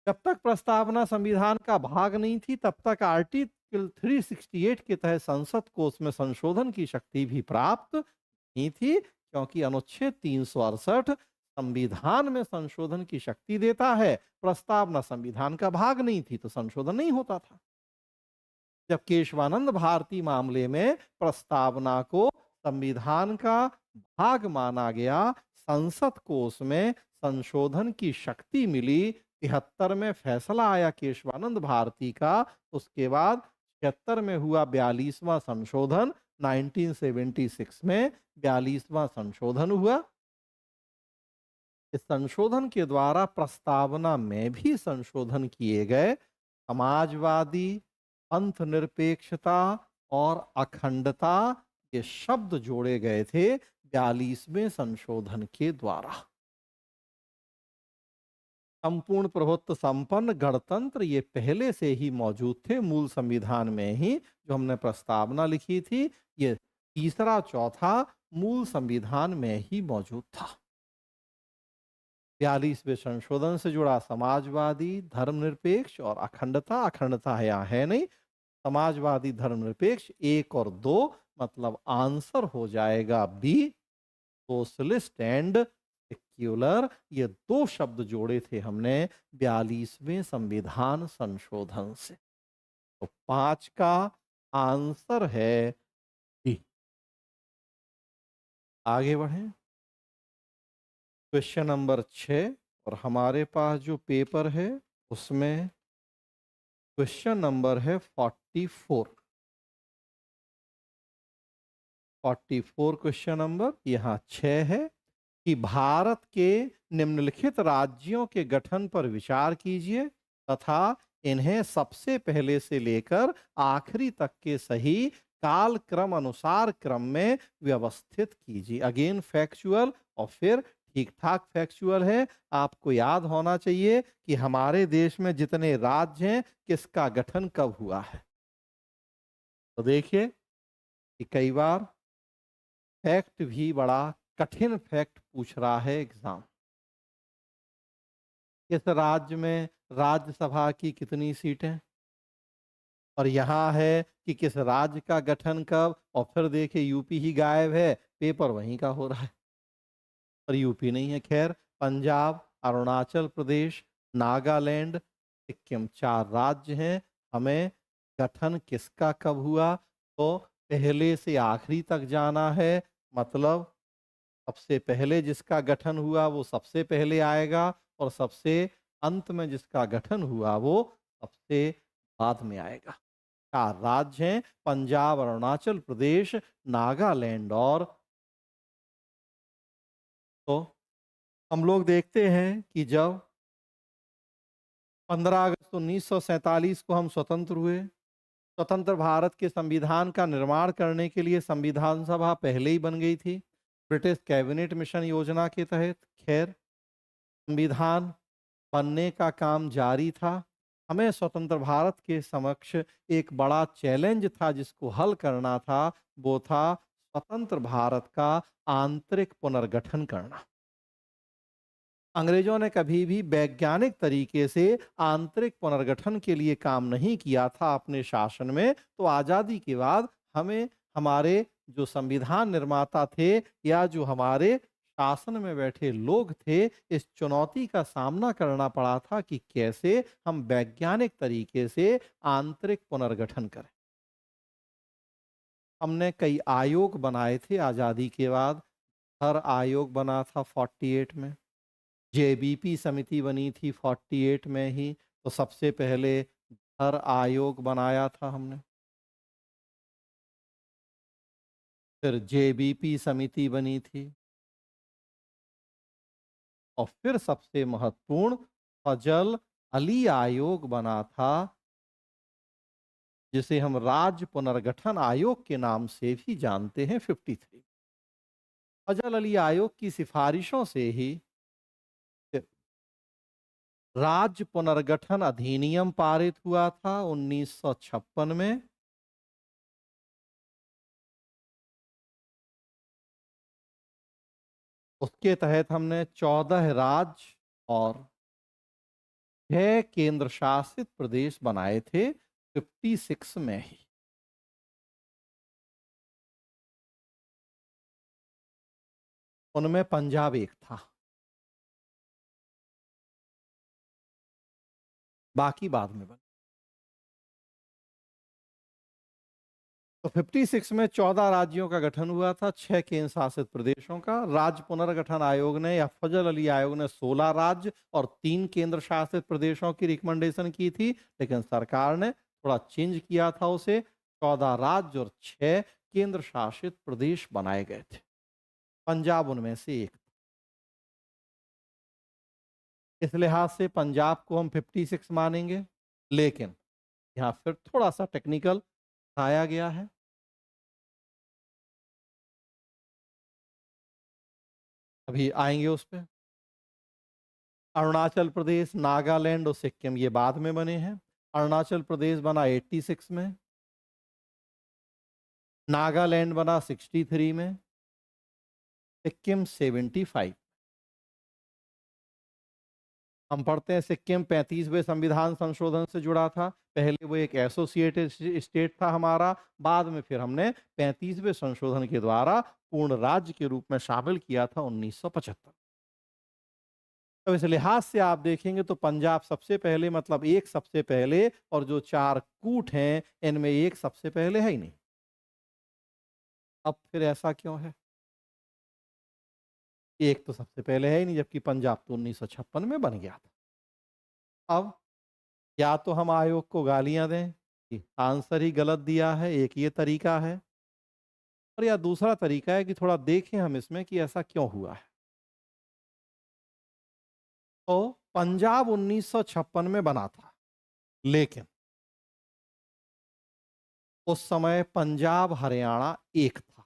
[SPEAKER 1] जब तक प्रस्तावना संविधान का भाग नहीं थी तब तक आर्टिकल 368 के तहत संसद को उसमें संशोधन की शक्ति भी प्राप्त नहीं थी, क्योंकि अनुच्छेद 368 संविधान में संशोधन की शक्ति देता है। प्रस्तावना संविधान का भाग नहीं थी तो संशोधन नहीं होता था। जब केशवानंद भारती मामले में प्रस्तावना को संविधान का भाग माना गया, संसद को उसमें संशोधन की शक्ति मिली। 73 में फैसला आया केशवानंद भारती का, उसके बाद 76 में हुआ 42वां संशोधन, 1976 में 42वां संशोधन हुआ। इस संशोधन के द्वारा प्रस्तावना में भी संशोधन किए गए। समाजवादी, पंथ निरपेक्षता और अखंडता ये शब्द जोड़े गए थे 42वें संशोधन के द्वारा। संपूर्ण प्रभुत्व संपन्न गणतंत्र ये पहले से ही मौजूद थे मूल संविधान में ही, जो हमने प्रस्तावना लिखी थी। ये तीसरा चौथा मूल संविधान में ही मौजूद था। 42वें संशोधन से जुड़ा समाजवादी, धर्मनिरपेक्ष और अखंडता। अखंडता यहाँ है नहीं। समाजवादी, धर्मनिरपेक्ष 1 और 2 मतलब आंसर हो जाएगा बी। सोशलिस्ट एंड सेक्युलर ये 2 शब्द जोड़े थे हमने 42वें संविधान संशोधन से। तो 5 का आंसर है बी। आगे बढ़ें। क्वेश्चन नंबर 6 और हमारे पास जो पेपर है उसमें क्वेश्चन नंबर है 44। 44 क्वेश्चन नंबर यहाँ 6 है कि भारत के निम्नलिखित राज्यों के गठन पर विचार कीजिए तथा इन्हें सबसे पहले से लेकर आखिरी तक के सही काल क्रम अनुसार क्रम में व्यवस्थित कीजिए। अगेन फैक्चुअल और फिर ठीक ठाक फैक्चुअल है। आपको याद होना चाहिए कि हमारे देश में जितने राज्य हैं किसका गठन कब हुआ है। तो देखिए कि कई बार फैक्ट भी बड़ा कठिन फैक्ट पूछ रहा है एग्जाम। इस राज्य में राज्यसभा की कितनी सीटें, और यहाँ है कि किस राज्य का गठन कब, और फिर देखिए यूपी ही गायब है, पेपर वहीं का हो रहा है और यूपी नहीं है। खैर, पंजाब, अरुणाचल प्रदेश, नागालैंड, सिक्किम 4 राज्य हैं। हमें गठन किसका कब हुआ तो पहले से आखिरी तक जाना है। मतलब सबसे पहले जिसका गठन हुआ वो सबसे पहले आएगा और सबसे अंत में जिसका गठन हुआ वो सबसे बाद में आएगा। 4 राज्य हैं, पंजाब, अरुणाचल प्रदेश, नागालैंड और। तो हम लोग देखते हैं कि जब 15 अगस्त 1947 को हम स्वतंत्र हुए, स्वतंत्र भारत के संविधान का निर्माण करने के लिए संविधान सभा पहले ही बन गई थी ब्रिटिश कैबिनेट मिशन योजना के तहत। खैर, संविधान बनने का काम जारी था। हमें स्वतंत्र भारत के समक्ष एक बड़ा चैलेंज था जिसको हल करना था, वो था स्वतंत्र भारत का आंतरिक पुनर्गठन करना। अंग्रेजों ने कभी भी वैज्ञानिक तरीके से आंतरिक पुनर्गठन के लिए काम नहीं किया था अपने शासन में। तो आज़ादी के बाद हमें हमारे जो संविधान निर्माता थे या जो हमारे शासन में बैठे लोग थे, इस चुनौती का सामना करना पड़ा था कि कैसे हम वैज्ञानिक तरीके से आंतरिक पुनर्गठन करें। हमने कई आयोग बनाए थे आज़ादी के बाद। हर आयोग बना था 48 में। जेबीपी समिति बनी थी 48 में ही। तो सबसे पहले हर आयोग बनाया था हमने। फिर जेबीपी समिति बनी थी और फिर सबसे महत्वपूर्ण फजल अली आयोग बना था, जिसे हम राज्य पुनर्गठन आयोग के नाम से भी जानते हैं। 53 फजल अली आयोग की सिफारिशों से ही राज्य पुनर्गठन अधिनियम पारित हुआ था 1956 में। उसके तहत हमने 14 राज्य और 6 केंद्र शासित प्रदेश बनाए थे 56 में ही। उनमें पंजाब एक था। बाकी बाद में बने। तो 56 में 14 राज्यों का गठन हुआ था, 6 केंद्र शासित प्रदेशों का। राज्य पुनर्गठन आयोग ने या फजल अली आयोग ने 16 राज्य और 3 केंद्र शासित प्रदेशों की रिकमेंडेशन की थी, लेकिन सरकार ने थोड़ा चेंज किया था, उसे 14 राज्य और 6 केंद्र शासित प्रदेश बनाए गए थे। पंजाब उनमें से एक। इस लिहाज से पंजाब को हम 56 मानेंगे, लेकिन यहाँ फिर थोड़ा सा टेक्निकल आया गया है। अभी आएंगे उस पे। अरुणाचल प्रदेश, नागालैंड और सिक्किम ये बाद में बने हैं। अरुणाचल प्रदेश बना 86 में, नागालैंड बना 63 में, सिक्किम 75। हम पढ़ते हैं सिक्किम 35वें संविधान संशोधन से जुड़ा था। पहले वो एक एसोसिएटेड स्टेट था हमारा, बाद में फिर हमने 35वें संशोधन के द्वारा पूर्ण राज्य के रूप में शामिल किया था 1975। तो इस लिहाज से आप देखेंगे तो पंजाब सबसे पहले, मतलब एक सबसे पहले, और जो 4 कूट हैं इनमें एक सबसे पहले है ही नहीं। अब फिर ऐसा क्यों है? एक तो सबसे पहले है ही नहीं, जबकि पंजाब तो 1956 में बन गया था। अब या तो हम आयोग को गालियां दें कि आंसर ही गलत दिया है, एक ये तरीका है, और या दूसरा तरीका है कि थोड़ा देखें हम इसमें कि ऐसा क्यों हुआ है। तो पंजाब 1956 में बना था, लेकिन उस समय पंजाब हरियाणा एक था,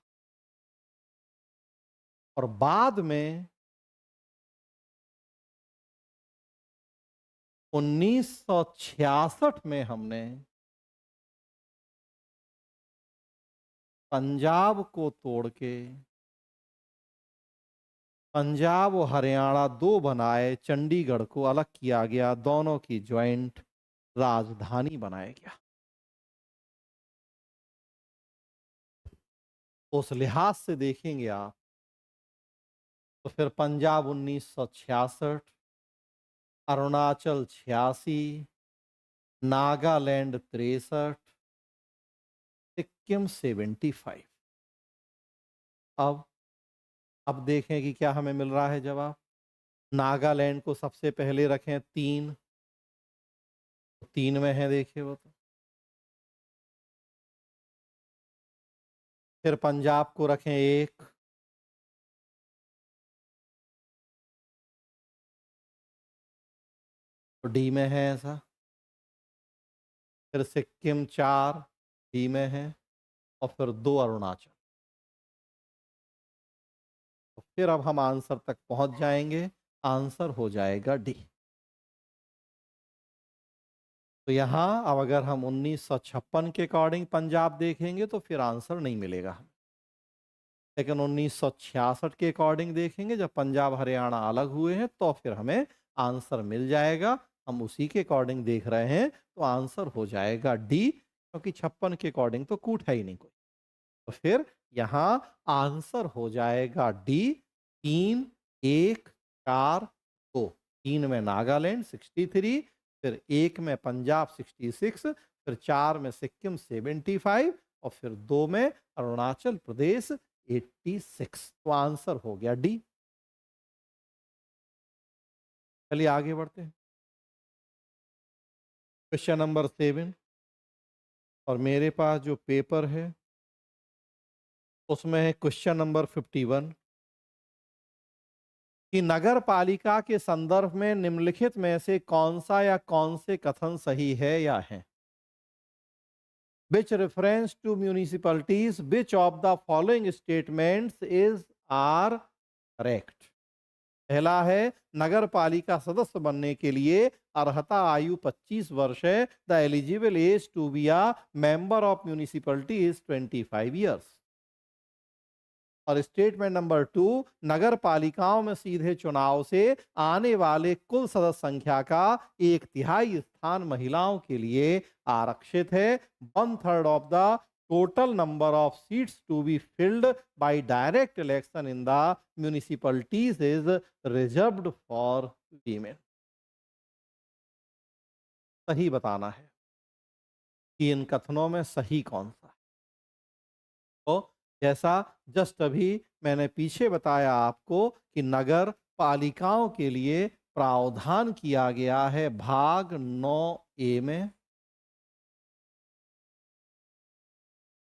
[SPEAKER 1] और बाद में 1966 में हमने पंजाब को तोड़ के पंजाब और हरियाणा 2 बनाए, चंडीगढ़ को अलग किया गया, दोनों की ज्वाइंट राजधानी बनाया गया। उस लिहाज से देखेंगे आप तो फिर पंजाब 1966, अरुणाचल 86, नागालैंड 63, सिक्किम 75। अब देखें कि क्या हमें मिल रहा है जवाब। नागालैंड को सबसे पहले रखें 3, 3 में है, देखिए वो तो। फिर पंजाब को रखें 1, तो डी में है ऐसा। फिर सिक्किम 4 डी में है, और फिर 2 अरुणाचल। तो फिर अब हम आंसर तक पहुंच जाएंगे, आंसर हो जाएगा डी। तो यहाँ अब अगर हम 1956 के अकॉर्डिंग पंजाब देखेंगे तो फिर आंसर नहीं मिलेगा हमें, लेकिन 1966 के अकॉर्डिंग देखेंगे, जब पंजाब हरियाणा अलग हुए हैं, तो फिर हमें आंसर मिल जाएगा। हम उसी के अकॉर्डिंग देख रहे हैं, तो आंसर हो जाएगा डी, क्योंकि 56 के अकॉर्डिंग तो कूट है ही नहीं कोई। तो फिर यहाँ आंसर हो जाएगा डी। 3, 1, 4, 2। 3 में नागालैंड 63, फिर 1 में पंजाब 66, फिर 4 में सिक्किम 75, और फिर 2 में अरुणाचल प्रदेश 86। तो आंसर हो गया डी। चलिए आगे बढ़ते हैं। क्वेश्चन नंबर 7, और मेरे पास जो पेपर है उसमें है क्वेश्चन नंबर 51 कि नगर पालिका के संदर्भ में निम्नलिखित में से कौन सा या कौन से कथन सही है या है। Which reference to municipalities, which of the following statements is are correct? पहला है, नगर पालिका सदस्य बनने के लिए अर्हता आयु 25 वर्ष है। The eligible age to be a member of municipality is 25 years. और स्टेटमेंट नंबर 2, नगर पालिकाओं में सीधे चुनाव से आने वाले कुल सदस्य संख्या का 1/3 स्थान महिलाओं के लिए आरक्षित है। 1/3 of the total number of seats to be filled by direct election in the municipalities is reserved for women. सही बताना है कि इन कथनों में सही कौन सा है। तो जैसा जस्ट अभी मैंने पीछे बताया आपको कि नगर पालिकाओं के लिए प्रावधान किया गया है भाग 9A में।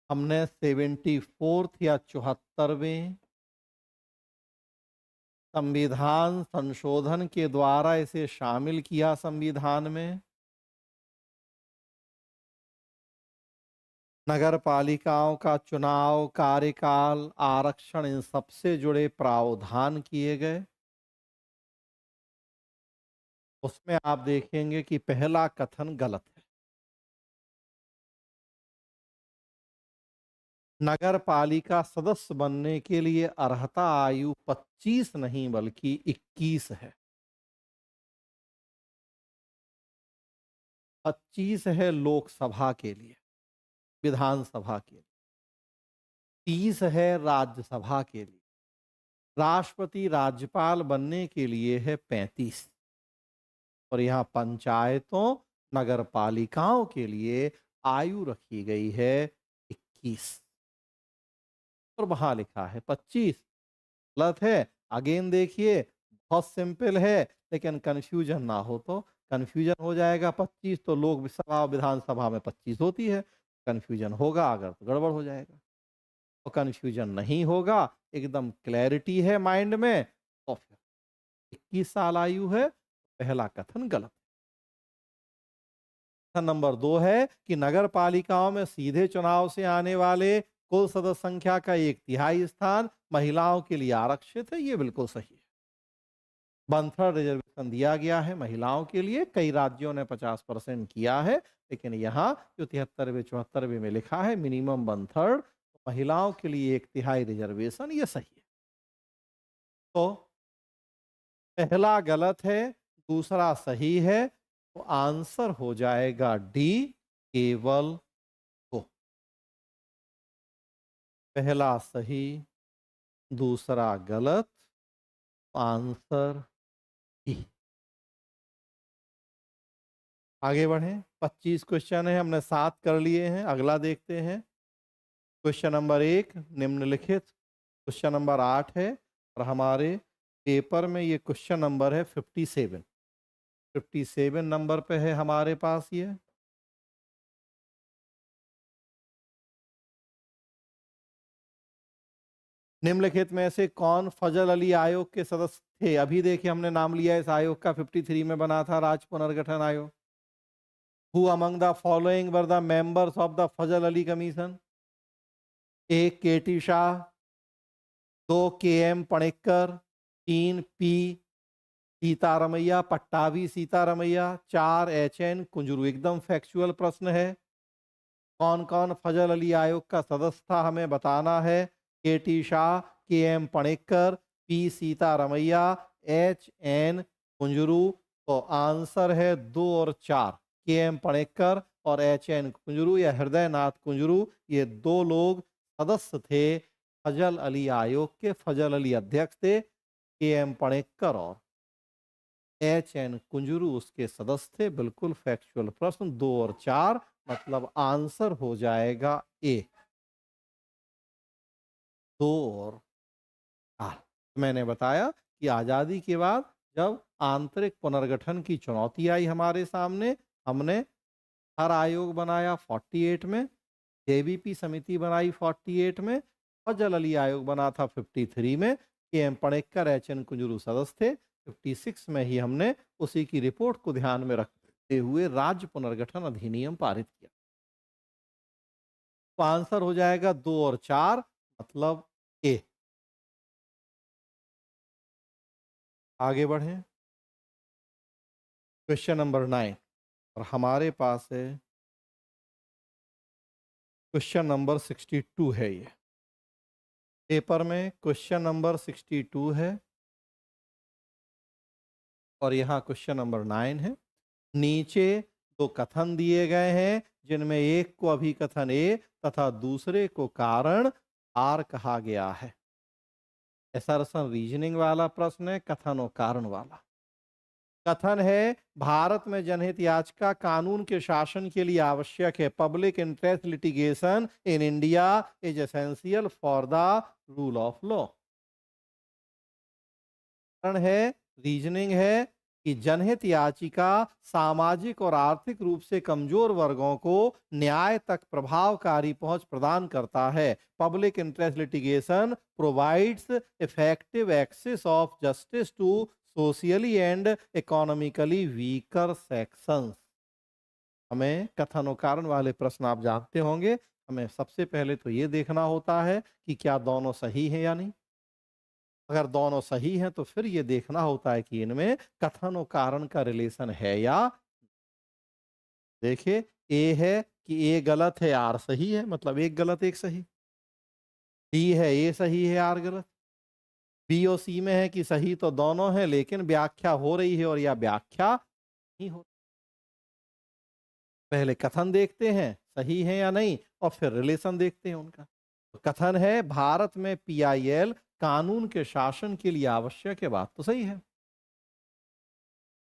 [SPEAKER 1] हमने 74th या 74वें संविधान संशोधन के द्वारा इसे शामिल किया संविधान में। नगर पालिकाओं का चुनाव, कार्यकाल, आरक्षण, इन सबसे जुड़े प्रावधान किए गए। उसमें आप देखेंगे कि पहला कथन गलत है। नगर पालिका सदस्य बनने के लिए अर्हता आयु 25 नहीं बल्कि 21 है। 25 है लोकसभा के लिए, विधानसभा के लिए, 30 है राज्यसभा के लिए, राष्ट्रपति राज्यपाल बनने के लिए है 35, और यहाँ पंचायतों नगर पालिकाओं के लिए आयु रखी गई है 21, और वहां लिखा है 25। गलत है। अगेन देखिए, बहुत सिंपल है, लेकिन कंफ्यूजन ना हो तो। कंफ्यूजन हो जाएगा 25 तो लोकसभा और विधानसभा में 25 होती है, कंफ्यूजन होगा अगर तो गड़बड़ हो जाएगा। तो कंफ्यूजन नहीं होगा, एकदम क्लैरिटी है माइंड में, तो फिर 21 साल आयु है, पहला कथन गलत। कथन नंबर 2 है कि नगर पालिकाओं में सीधे चुनाव से आने वाले कुल सदस्य संख्या का 1/3 स्थान महिलाओं के लिए आरक्षित है। ये बिल्कुल सही है। 1/3 रिजर्वेशन दिया गया है महिलाओं के लिए। कई राज्यों ने 50% किया है, लेकिन यहाँ जो 73वें 74वें में लिखा है मिनिमम 1/3, महिलाओं के लिए 1/3 रिजर्वेशन, ये सही है। तो पहला गलत है, दूसरा सही है, तो आंसर हो जाएगा डी, केवल 2। पहला सही, दूसरा गलत, आंसर डी। आगे बढ़ें। 25 क्वेश्चन है, हमने 7 कर लिए हैं। अगला देखते हैं। क्वेश्चन नंबर 1 निम्नलिखित क्वेश्चन नंबर 8 है, और हमारे पेपर में ये क्वेश्चन नंबर है 57। 57 नंबर पे है हमारे पास ये। निम्नलिखित में से कौन फजल अली आयोग के सदस्य थे? अभी देखिए हमने नाम लिया इस आयोग का, 53 में बना था राज्य पुनर्गठन आयोग। Who among the following were the members of the Fazal Ali commission? एक K T Shah, 2 KM Panikkar, 3 P Sitaramayya, Pattabhi Sitaramayya, 4 HN Kunzru. एकदम फैक्चुअल प्रश्न है। कौन कौन फजल अली आयोग का सदस्य था हमें बताना है। KT Shah, KM Panikkar, P Sitaramayya, HN Kunzru. तो आंसर है 2 और 4, KM पणिक्कर और HN कुंजरू या हृदयनाथ कुंजरू। ये 2 लोग सदस्य थे फजल अली आयोग के। फजल अली अध्यक्ष थे, KM पणिक्कर और HN कुंजरू उसके सदस्य थे। बिल्कुल फैक्चुअल प्रश्न। 2 और 4 मतलब आंसर हो जाएगा ए। 2 और 4। मैंने बताया कि आज़ादी के बाद जब आंतरिक पुनर्गठन की चुनौती आई हमारे सामने, हमने हर आयोग बनाया 48 में, जेबीपी समिति बनाई 48 में, फजल अली आयोग बना था 53 में, KM पणिक्कर HN कुंजरू सदस्य थे। 56 में ही हमने उसी की रिपोर्ट को ध्यान में रखते हुए राज्य पुनर्गठन अधिनियम पारित किया। तो आंसर हो जाएगा 2 और 4 मतलब ए। आगे बढ़ें। क्वेश्चन नंबर 9, और हमारे पास है क्वेश्चन नंबर 62 है। ये पेपर में क्वेश्चन नंबर 62 है, और यहाँ क्वेश्चन नंबर 9 है। नीचे 2 कथन दिए गए हैं, जिनमें एक को अभिकथन ए तथा दूसरे को कारण आर कहा गया है। असर्शन रीजनिंग वाला प्रश्न है, कथन और कारण वाला। कथन है भारत में जनहित याचिका कानून के शासन के लिए आवश्यक है। Public interest litigation in India is essential for the rule of law. कारण है, रीजनिंग है कि जनहित याचिका सामाजिक और आर्थिक रूप से कमजोर वर्गों को न्याय तक प्रभावकारी पहुंच प्रदान करता है। Public interest litigation provides effective access of justice to socially and economically weaker sections. हमें कथन और कारण वाले प्रश्न आप जानते होंगे। हमें सबसे पहले तो ये देखना होता है कि क्या दोनों सही है या नहीं। अगर दोनों सही हैं तो फिर ये देखना होता है कि इनमें कथन और कारण का रिलेशन है या। देखिए, ए है कि ए गलत है आर सही है, मतलब एक गलत एक सही। बी है ए सही है आर गलत। बी और सी में है कि सही तो दोनों है लेकिन व्याख्या हो रही है और या व्याख्या नहीं हो। पहले कथन देखते हैं सही है या नहीं और फिर रिलेशन देखते हैं उनका। तो कथन है भारत में पीआईएल कानून के शासन के लिए आवश्यक है, बात तो सही है।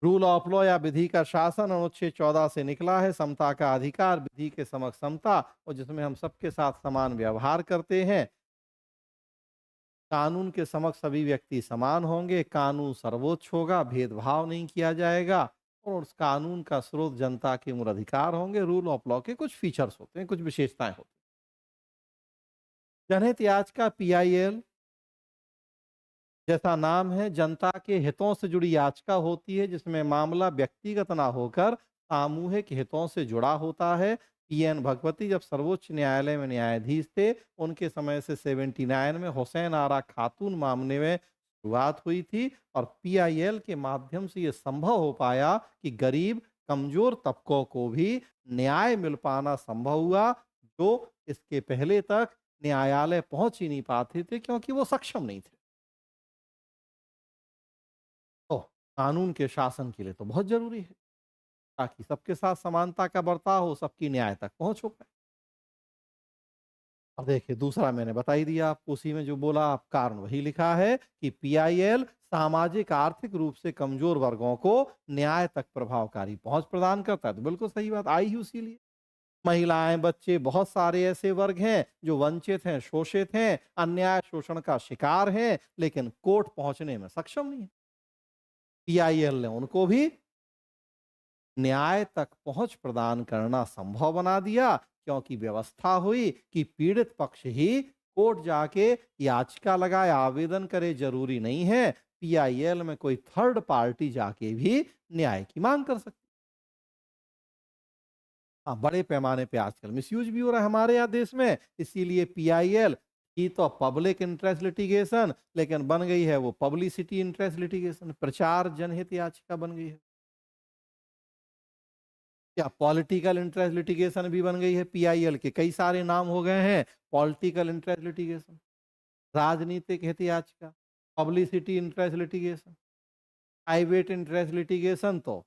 [SPEAKER 1] रूल ऑफ लॉ या विधि का शासन अनुच्छेद 14 से निकला है। समता का अधिकार, विधि के समक्ष समता, और जिसमें हम सबके साथ समान व्यवहार करते हैं। कानून के समक्ष सभी व्यक्ति समान होंगे, कानून सर्वोच्च होगा, भेदभाव नहीं किया जाएगा और उस कानून का स्रोत जनता के मूल अधिकार होंगे। रूल ऑफ लॉ के कुछ फीचर्स होते हैं, कुछ विशेषताएं होती हैं। जनहित याचिका पीआईएल जैसा नाम है, जनता के हितों से जुड़ी याचिका होती है जिसमें मामला व्यक्तिगत ना होकर सामूहिक हितों से जुड़ा होता है। पीएन भगवती जब सर्वोच्च न्यायालय में न्यायाधीश थे, उनके समय से 79 में हुसैन आरा खातून मामले में शुरुआत हुई थी और पीआईएल के माध्यम से ये संभव हो पाया कि गरीब कमजोर तबकों को भी न्याय मिल पाना संभव हुआ, जो इसके पहले तक न्यायालय पहुंच ही नहीं पाते थे क्योंकि वो सक्षम नहीं थे। तो कानून के शासन के लिए तो बहुत जरूरी है ताकि सबके साथ समानता का बर्ताव हो, सबकी न्याय तक पहुंच हो पाए। अब देखिए, दूसरा मैंने बता ही दिया आपको, उसी में जो बोला आप कारण वही लिखा है कि पीआईएल सामाजिक आर्थिक रूप से कमजोर वर्गों को न्याय तक प्रभावकारी पहुंच प्रदान करता है। तो बिल्कुल सही बात आई ही उसी लिए। महिलाएं, बच्चे, बहुत सारे ऐसे वर्ग हैं जो वंचित हैं, शोषित हैं, अन्याय शोषण का शिकार हैं, लेकिन कोर्ट पहुंचने में सक्षम नहीं है। पीआईएल ने उनको भी न्याय तक पहुंच प्रदान करना संभव बना दिया क्योंकि व्यवस्था हुई कि पीड़ित पक्ष ही कोर्ट जाके याचिका लगाए, आवेदन करे, जरूरी नहीं है पीआईएल में कोई थर्ड पार्टी जाके भी न्याय की मांग कर सकती। हाँ, बड़े पैमाने पे आजकल मिसयूज भी हो रहा है हमारे यहाँ देश में, इसीलिए पीआईएल की तो पब्लिक इंटरेस्ट लिटिगेशन लेकिन बन गई है वो पब्लिसिटी इंटरेस्ट लिटिगेशन, प्रचार जनहित याचिका बन गई है। क्या पॉलिटिकल इंटरेस्ट लिटिगेशन भी बन गई है। पीआईएल के कई सारे नाम हो गए हैं। पॉलिटिकल इंटरेस्ट लिटिगेशन, राजनीतिक हित याचिका, publicity interest litigation, private interest litigation, तो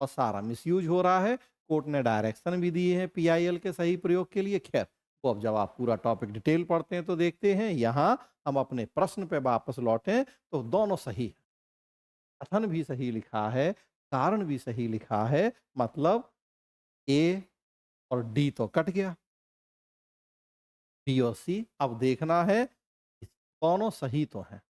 [SPEAKER 1] और सारा मिसयूज हो रहा है। कोर्ट ने डायरेक्शन भी दिए हैं पीआईएल के सही प्रयोग के लिए। खैर, तो अब जब आप पूरा टॉपिक डिटेल पढ़ते हैं तो देखते हैं। यहाँ हम अपने प्रश्न पे वापस लौटें तो दोनों सही है, कथन भी सही लिखा है, कारण भी सही लिखा है, मतलब ए और डी तो कट गया, बी और सी अब देखना है दोनों सही तो हैं।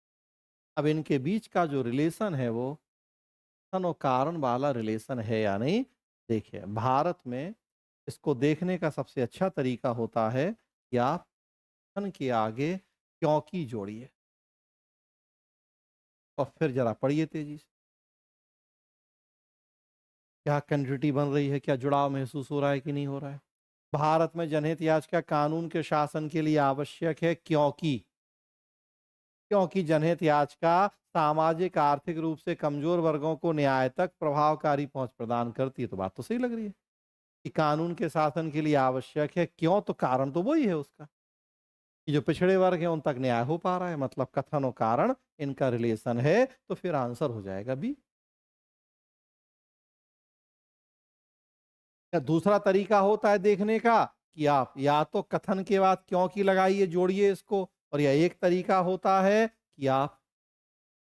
[SPEAKER 1] अब इनके बीच का जो रिलेशन है वो कथन और कारण वाला रिलेशन है या नहीं। देखिए, भारत में इसको देखने का सबसे अच्छा तरीका होता है कि आप कथन के आगे क्योंकि जोड़िए और फिर जरा पढ़िए तेजी से। क्या कंटिन्यूटी बन रही है, क्या जुड़ाव महसूस हो रहा है कि नहीं हो रहा है। भारत में जनहित याचिका कानून के शासन के लिए आवश्यक है क्योंकि जनहित याचिका सामाजिक आर्थिक रूप से कमजोर वर्गों को न्याय तक प्रभावकारी पहुंच प्रदान करती है। तो बात तो सही लग रही है कि कानून के शासन के लिए आवश्यक है। क्यों, तो कारण तो वही है उसका कि जो पिछड़े वर्ग हैं उन तक न्याय हो पा रहा है, मतलब कथन और कारण इनका रिलेशन है। तो फिर आंसर हो जाएगा बी। या दूसरा तरीका होता है देखने का कि आप या तो कथन के बाद क्योंकि लगाइए, जोड़िए इसको, और या एक तरीका होता है कि आप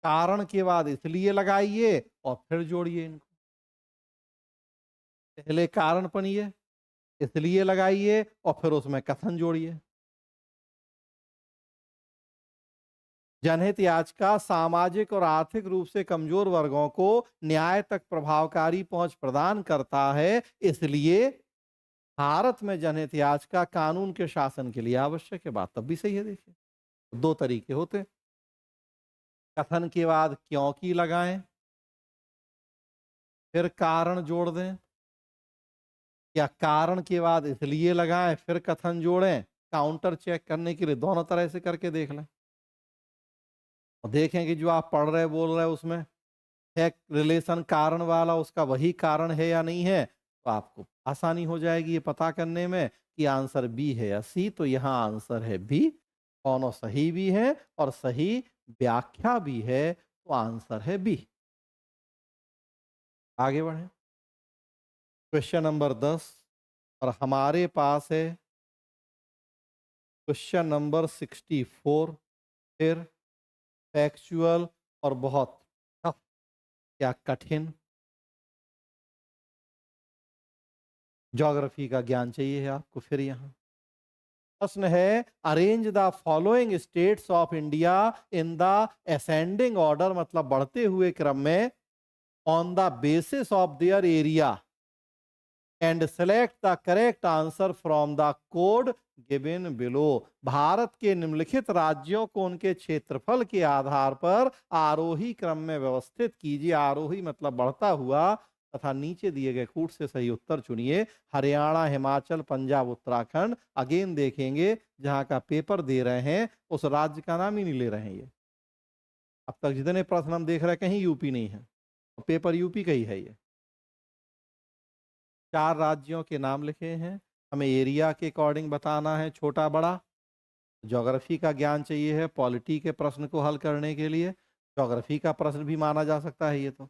[SPEAKER 1] कारण के बाद इसलिए लगाइए और फिर जोड़िए इनको। पहले कारण पढ़िए, इसलिए लगाइए और फिर उसमें कथन जोड़िए। जनहित याचिका सामाजिक और आर्थिक रूप से कमजोर वर्गों को न्याय तक प्रभावकारी पहुंच प्रदान करता है, इसलिए भारत में जनहित याचिका कानून के शासन के लिए आवश्यक है। बात तब भी सही है। देखिए, दो तरीके होते हैं। कथन के बाद क्योंकि लगाएं, फिर कारण जोड़ दें, या कारण के बाद इसलिए लगाएं फिर कथन जोड़ें। काउंटर चेक करने के लिए दोनों तरह से करके देख लें और देखें कि जो आप पढ़ रहे बोल रहे उसमें है रिलेशन कारण वाला, उसका वही कारण है या नहीं है। तो आपको आसानी हो जाएगी ये पता करने में कि आंसर बी है या सी। तो यहाँ आंसर है बी। दोनों सही भी है और सही व्याख्या भी है, तो आंसर है बी। आगे बढ़े। क्वेश्चन नंबर 10 और हमारे पास है क्वेश्चन नंबर 64। फिर फैक्चुअल और बहुत टफ या कठिन ज्योग्राफी का ज्ञान चाहिए है आपको। फिर यहाँ प्रश्न है, arrange the following states of India in the ascending order, मतलब बढ़ते हुए क्रम में, on the basis of their area and select the correct answer from the code given below. Bharat के निम्नलिखित राज्यों को उनके क्षेत्रफल के आधार पर आरोही क्रम में व्यवस्थित कीजिए। आरोही मतलब बढ़ता हुआ, तथा नीचे दिए गए कूट से सही उत्तर चुनिए। हरियाणा, हिमाचल, पंजाब, उत्तराखंड। अगेन देखेंगे जहां का पेपर दे रहे हैं उस राज्य का नाम ही नहीं ले रहे हैं ये। अब तक जितने प्रश्न हम देख रहे हैं कहीं यूपी नहीं है, पेपर यूपी का ही है ये। 4 राज्यों के नाम लिखे हैं, हमें एरिया के अकॉर्डिंग बताना है, छोटा बड़ा। ज्योग्राफी का ज्ञान चाहिए है पॉलिटी के प्रश्न को हल करने के लिए। ज्योग्राफी का प्रश्न भी माना जा सकता है ये तो,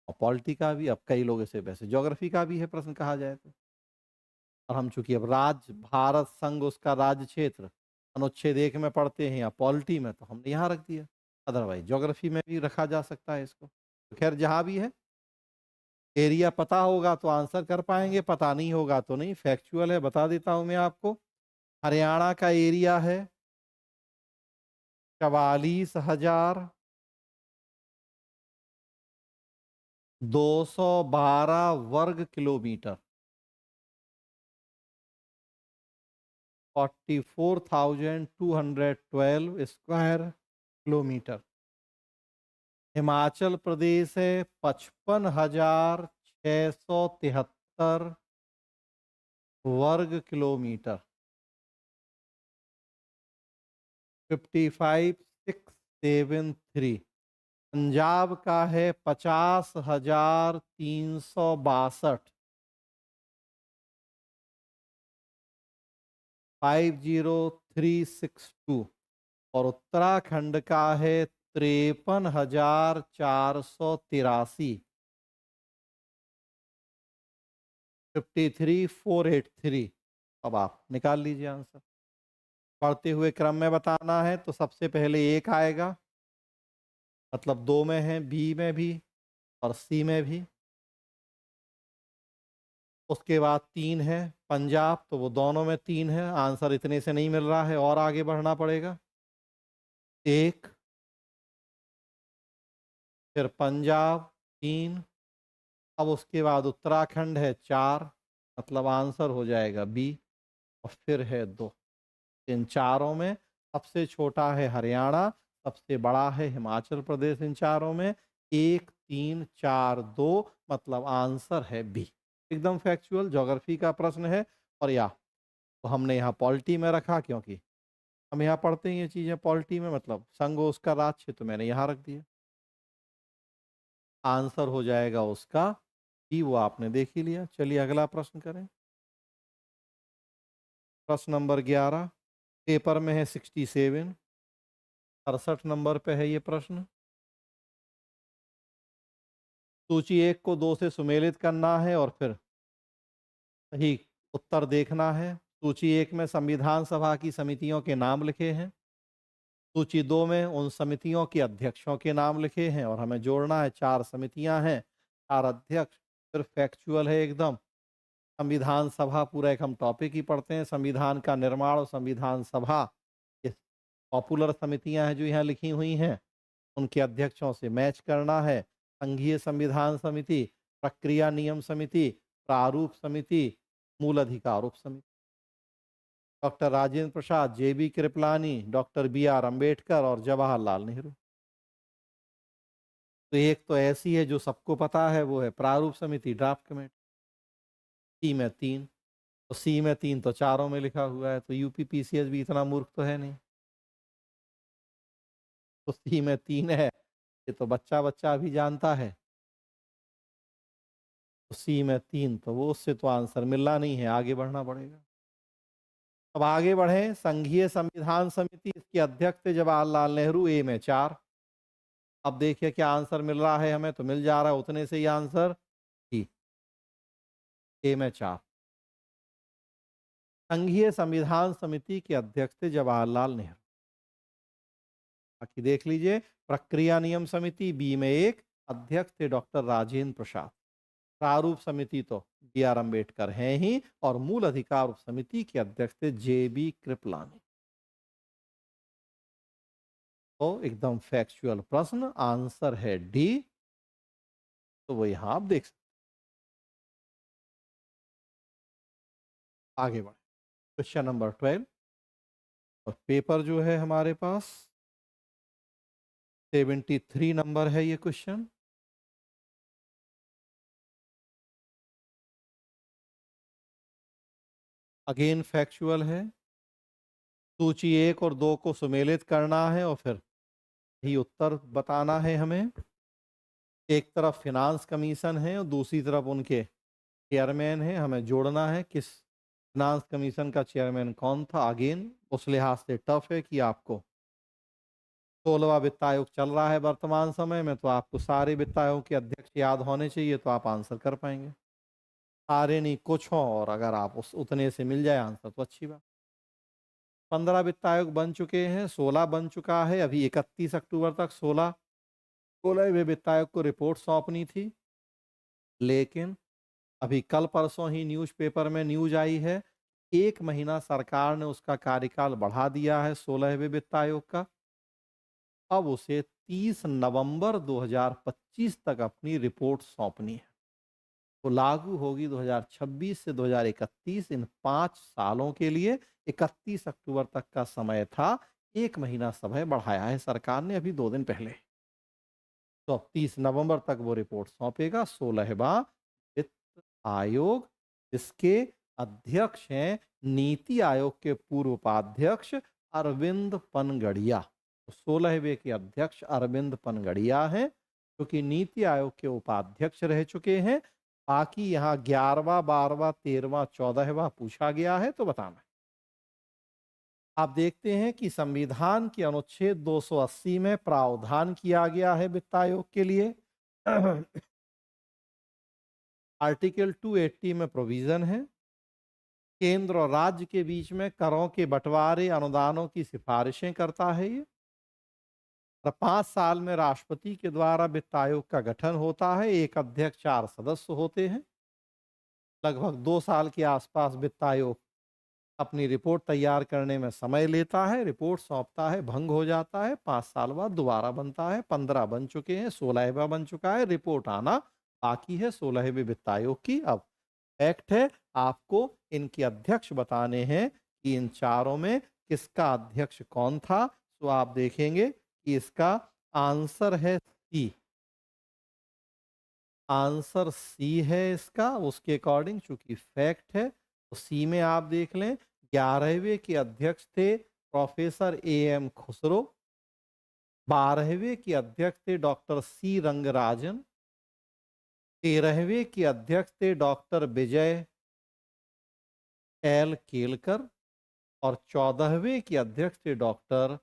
[SPEAKER 1] और पॉलिटी का भी। अब कई लोग इसे वैसे ज्योग्राफी का भी है प्रश्न कहा जाए तो। और हम चूंकि अब राज्य, भारत संघ, उसका राज्य क्षेत्र अनुच्छेद 1 में पढ़ते हैं या पॉलिटी में, तो हमने यहाँ रख दिया। अदरवाइज ज्योग्राफी में भी रखा जा सकता है इसको। तो खैर जहाँ भी है, एरिया पता होगा तो आंसर कर पाएंगे, पता नहीं होगा तो नहीं। फैक्चुअल है, बता देता हूं मैं आपको। हरियाणा का एरिया है 44,212 वर्ग kilometre. 44,212 square kilometre. Himachal Pradesh है 55,673 वर्ग किलोमीटर। 55,673। पंजाब का है 50,362, 50,362। और उत्तराखंड का है 53,483, 53,483। अब आप निकाल लीजिए आंसर। बढ़ते हुए क्रम में बताना है तो सबसे पहले 1 आएगा, मतलब 2 में है, बी में भी और सी में भी। उसके बाद 3 है पंजाब, तो वो दोनों में 3 है। आंसर इतने से नहीं मिल रहा है और आगे बढ़ना पड़ेगा। 1, फिर पंजाब 3, अब उसके बाद उत्तराखंड है 4, मतलब आंसर हो जाएगा बी। और फिर है 2। इन चारों में सबसे छोटा है हरियाणा, सबसे बड़ा है हिमाचल प्रदेश। इन चारों में 1, 3, 4, 2, मतलब आंसर है बी। एकदम फैक्चुअल ज्योग्राफी का प्रश्न है। और या तो हमने यहाँ पॉलिटी में रखा, क्योंकि हम यहाँ पढ़ते हैं ये चीज़ें पॉलिटी में, मतलब संघ उसका राज्य, तो मैंने यहाँ रख दिया। आंसर हो जाएगा उसका बी, वो आपने देख ही लिया। चलिए अगला प्रश्न करें। प्रश्न नंबर 11 पेपर में है 67, 68 नंबर पे है ये प्रश्न। सूची 1 को 2 से सुमेलित करना है और फिर सही उत्तर देखना है। सूची 1 में संविधान सभा की समितियों के नाम लिखे हैं। सूची 2 में उन समितियों के अध्यक्षों के नाम लिखे हैं और हमें जोड़ना है। 4 समितियां हैं, 4 अध्यक्ष, फिर फैक्चुअल है एकदम। संविधान सभा पूरा एक हम टॉपिक ही पढ़ते हैं, संविधान का निर्माण और संविधान सभा, ये पॉपुलर समितियां हैं जो यहाँ लिखी हुई हैं, उनके अध्यक्षों से मैच करना है। संघीय संविधान समिति, प्रक्रिया नियम समिति, प्रारूप समिति, मूल अधिकार उप समिति। Doctor Rajendra Prasad, J B Kripalani, doctor B R Ambedkar और जवाहरलाल नेहरू। तो एक तो ऐसी है जो सबको पता है, वो है प्रारूप समिति, ड्राफ्ट कमेटी। सी में 3, तो सी में 3 तो चारों में लिखा हुआ है, तो यूपी पीसीएस भी इतना मूर्ख तो है नहीं। तो सी में 3 है, ये तो बच्चा बच्चा भी जानता है। तो सी में 3, तो वो उससे तो आंसर मिलना नहीं है, आगे बढ़ना पड़ेगा। अब आगे बढ़े। संघीय संविधान समिति, इसके अध्यक्ष थे जवाहरलाल नेहरू, ए में 4। अब देखिए क्या आंसर मिल रहा है हमें, तो मिल जा रहा है उतने से ही आंसर, डी, ए में 4। संघीय संविधान समिति के अध्यक्ष थे जवाहरलाल नेहरू। बाकी देख लीजिए। प्रक्रिया नियम समिति, बी में 1, अध्यक्ष थे डॉक्टर राजेंद्र प्रसाद। प्रारूप समिति तो बी आर अम्बेडकर हैं ही, और मूल अधिकार उप समिति के अध्यक्ष थे जेबी कृपलानी। तो एकदम फैक्चुअल प्रश्न, आंसर है डी। तो वो यहां आप देख सकते। आगे बढ़े। क्वेश्चन नंबर 12, और पेपर जो है हमारे पास 73 नंबर है ये क्वेश्चन। अगेन फैक्चुअल है। सूची 1 और 2 को सुमेलित करना है और फिर ही उत्तर बताना है हमें। एक तरफ फिनांस कमीशन है और दूसरी तरफ उनके चेयरमैन है, हमें जोड़ना है किस फिनांस कमीशन का चेयरमैन कौन था। अगेन उस लिहाज से टफ है कि आपको 16वां वित्त आयोग चल रहा है वर्तमान समय में, तो आपको सारे वित्त आयोग के अध्यक्ष याद होने चाहिए, तो आप आंसर कर पाएंगे। सारे नहीं, कुछ हो, और अगर आप उस उतने से मिल जाए आंसर तो अच्छी बात। 15 वित्त आयोग बन चुके हैं, 16 बन चुका है, अभी 31 अक्टूबर तक 16वें वित्त आयोग को रिपोर्ट सौंपनी थी। लेकिन अभी कल परसों ही न्यूज़पेपर में न्यूज आई है, 1 महीना सरकार ने उसका कार्यकाल बढ़ा दिया है 16वें वित्त आयोग का। अब उसे 30 नवंबर 2025 तक अपनी रिपोर्ट सौंपनी है। तो लागू होगी 2026 से 2031, इन 5 सालों के लिए। 31 अक्टूबर तक का समय था, 1 महीना समय बढ़ाया है सरकार ने अभी 2 दिन पहले। तो अब 30 नवंबर तक वो रिपोर्ट सौंपेगा 16वां वित्त आयोग, जिसके अध्यक्ष हैं नीति आयोग के पूर्व उपाध्यक्ष अरविंद पनगड़िया। तो 16वें के अध्यक्ष अरविंद पनगड़िया हैं, जो कि नीति आयोग के उपाध्यक्ष रह चुके हैं। बाकी यहाँ 11वां, 12वां, 13वां, 14वां पूछा गया है, तो बताना है। आप देखते हैं कि संविधान के अनुच्छेद 280 में प्रावधान किया गया है वित्त आयोग के लिए। आर्टिकल 280 में प्रोविजन है, केंद्र और राज्य के बीच में करों के बंटवारे, अनुदानों की सिफारिशें करता है ये। और 5 साल में राष्ट्रपति के द्वारा वित्त आयोग का गठन होता है, एक अध्यक्ष 4 सदस्य होते हैं। लगभग 2 साल के आसपास वित्त आयोग अपनी रिपोर्ट तैयार करने में समय लेता है, रिपोर्ट सौंपता है, भंग हो जाता है, 5 साल बाद दोबारा बनता है। 15 बन चुके हैं, 16वां बन चुका है, रिपोर्ट आना बाकी है 16वें वित्त आयोग की। अब फैक्ट है, आपको इनके अध्यक्ष बताने हैं कि इन चारों में किसका अध्यक्ष कौन था। तो आप देखेंगे कि इसका आंसर है सी। आंसर सी है इसका, उसके अकॉर्डिंग, चूंकि फैक्ट है तो सी में आप देख लें। 11वें के अध्यक्ष थे प्रोफेसर A.M. खुसरो। 12वें के अध्यक्ष थे डॉक्टर सी रंगराजन। 13वें के अध्यक्ष थे डॉक्टर विजय एल केलकर। और 14वें के अध्यक्ष थे डॉक्टर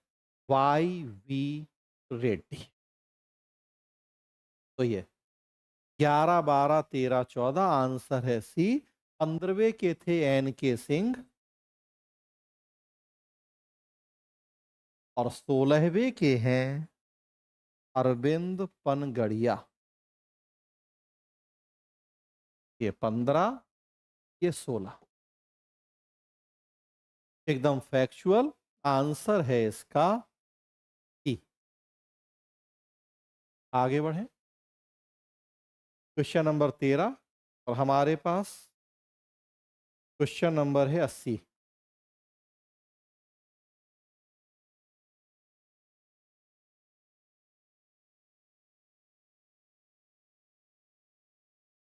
[SPEAKER 1] Y.V. रेड्डी। तो ये 11, 12, 13, 14 आंसर है सी। 15वें के थे N.K. सिंह। और 16वें के हैं अरविंद पनगड़िया। ये 15, ये 16। एकदम फैक्चुअल आंसर है इसका ई। आगे बढ़ें। क्वेश्चन नंबर 13 और हमारे पास क्वेश्चन नंबर है 80।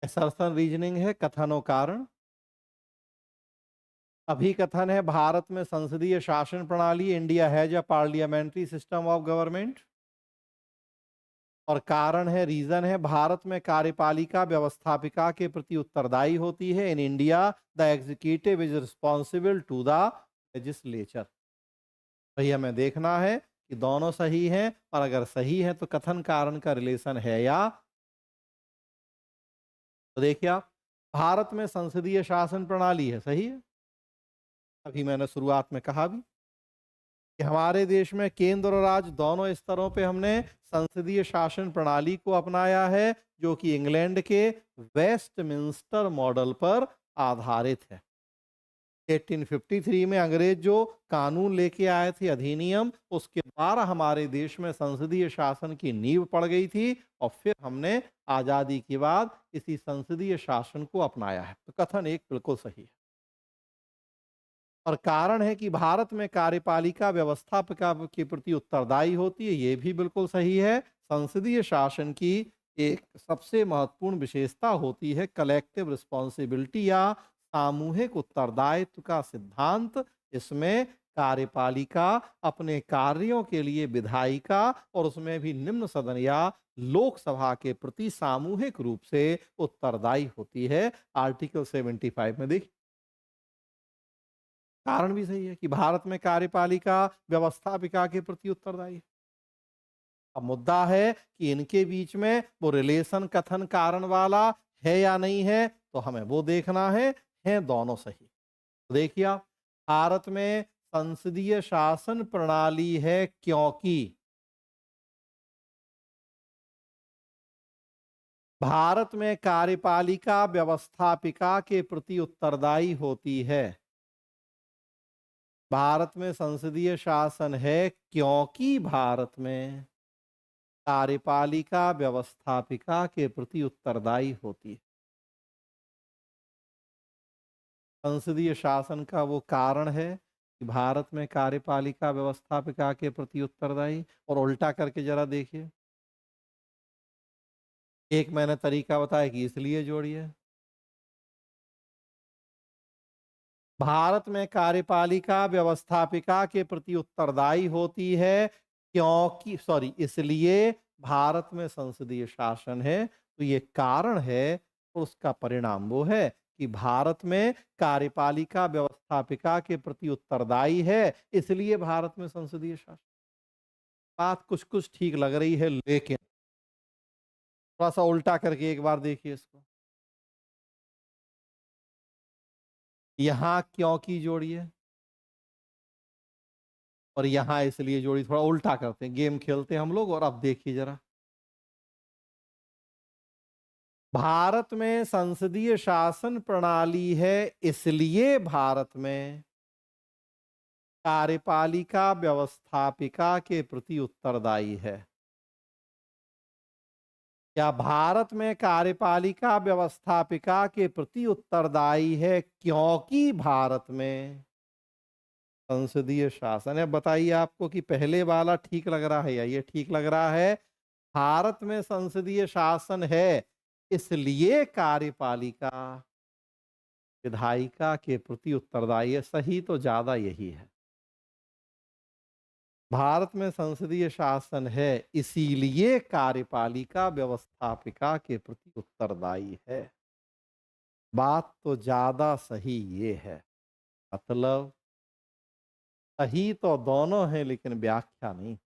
[SPEAKER 1] असर्शन रीजनिंग है, कथन और कारण। अभिकथन है भारत में संसदीय शासन प्रणाली, India has a parliamentary system of government. और कारण है, रीजन है, भारत में कार्यपालिका व्यवस्थापिका के प्रति उत्तरदायी होती है। In India the executive is responsible to the legislature. भैया हमें देखना है कि दोनों सही हैं, और अगर सही है तो कथन कारण का रिलेशन है या। तो देखिए आप, भारत में संसदीय शासन प्रणाली है, सही है। अभी मैंने शुरुआत में कहा भी कि हमारे देश में केंद्र और राज्य दोनों स्तरों पे हमने संसदीय शासन प्रणाली को अपनाया है, जो कि इंग्लैंड के वेस्टमिंस्टर मॉडल पर आधारित है। 1853 में अंग्रेज जो कानून लेके आए थे, अधिनियम, उसके द्वारा हमारे देश में संसदीय शासन की नींव पड़ गई थी, और फिर हमने आजादी के बाद इसी संसदीय शासन को अपनाया है। तो कथन एक बिल्कुल सही है। और कारण है कि भारत में कार्यपालिका व्यवस्थापिका के प्रति उत्तरदायी होती है, ये भी बिल्कुल सही है। संसदीय शासन की एक सबसे महत्वपूर्ण विशेषता होती है कलेक्टिव रिस्पॉन्सिबिलिटी या सामूहिक उत्तरदायित्व का सिद्धांत। इसमें कार्यपालिका अपने कार्यों के लिए विधायिका और उसमें भी निम्न सदन या लोकसभा के प्रति सामूहिक रूप से उत्तरदायी होती है। आर्टिकल 75 में देखिए, कारण भी सही है कि भारत में कार्यपालिका व्यवस्थापिका के प्रति उत्तरदायी है। अब मुद्दा है कि इनके बीच में वो रिलेशन कथन कारण वाला है या नहीं है, तो हमें वो देखना है दोनों सही। तो देखिए आप, भारत में संसदीय शासन प्रणाली है क्योंकि भारत में कार्यपालिका व्यवस्थापिका के प्रति उत्तरदायी होती है। भारत में संसदीय शासन है क्योंकि भारत में कार्यपालिका व्यवस्थापिका के प्रति उत्तरदायी होती है। संसदीय शासन का वो कारण है कि भारत में कार्यपालिका व्यवस्थापिका के प्रति उत्तरदायी। और उल्टा करके जरा देखिए, एक मैंने तरीका बताया कि इसलिए जोड़िए। भारत में कार्यपालिका व्यवस्थापिका के प्रति उत्तरदायी होती है क्योंकि, सॉरी, इसलिए भारत में संसदीय शासन है। तो ये कारण है, और उसका परिणाम वो है कि भारत में कार्यपालिका व्यवस्थापिका के प्रति उत्तरदायी है, इसलिए भारत में संसदीय शासन। बात कुछ कुछ ठीक लग रही है, लेकिन थोड़ा सा उल्टा करके एक बार देखिए इसको। यहां क्योंकि जोड़िए और यहां इसलिए जोड़ी। थोड़ा उल्टा करते हैं, गेम खेलते हैं हम लोग। और अब देखिए जरा, भारत में संसदीय शासन प्रणाली है, इसलिए भारत में कार्यपालिका व्यवस्थापिका के प्रति उत्तरदायी है। क्या भारत में कार्यपालिका व्यवस्थापिका के प्रति उत्तरदायी है क्योंकि भारत में संसदीय शासन है? बताइए आपको कि पहले वाला ठीक लग रहा है या ये ठीक लग रहा है? भारत में संसदीय शासन है, इसलिए कार्यपालिका विधायिका के प्रति उत्तरदायी है। सही तो ज्यादा यही है। भारत में संसदीय शासन है, इसीलिए कार्यपालिका व्यवस्थापिका के प्रति उत्तरदायी है। बात तो ज्यादा सही ये है। मतलब सही तो दोनों है, लेकिन व्याख्या नहीं।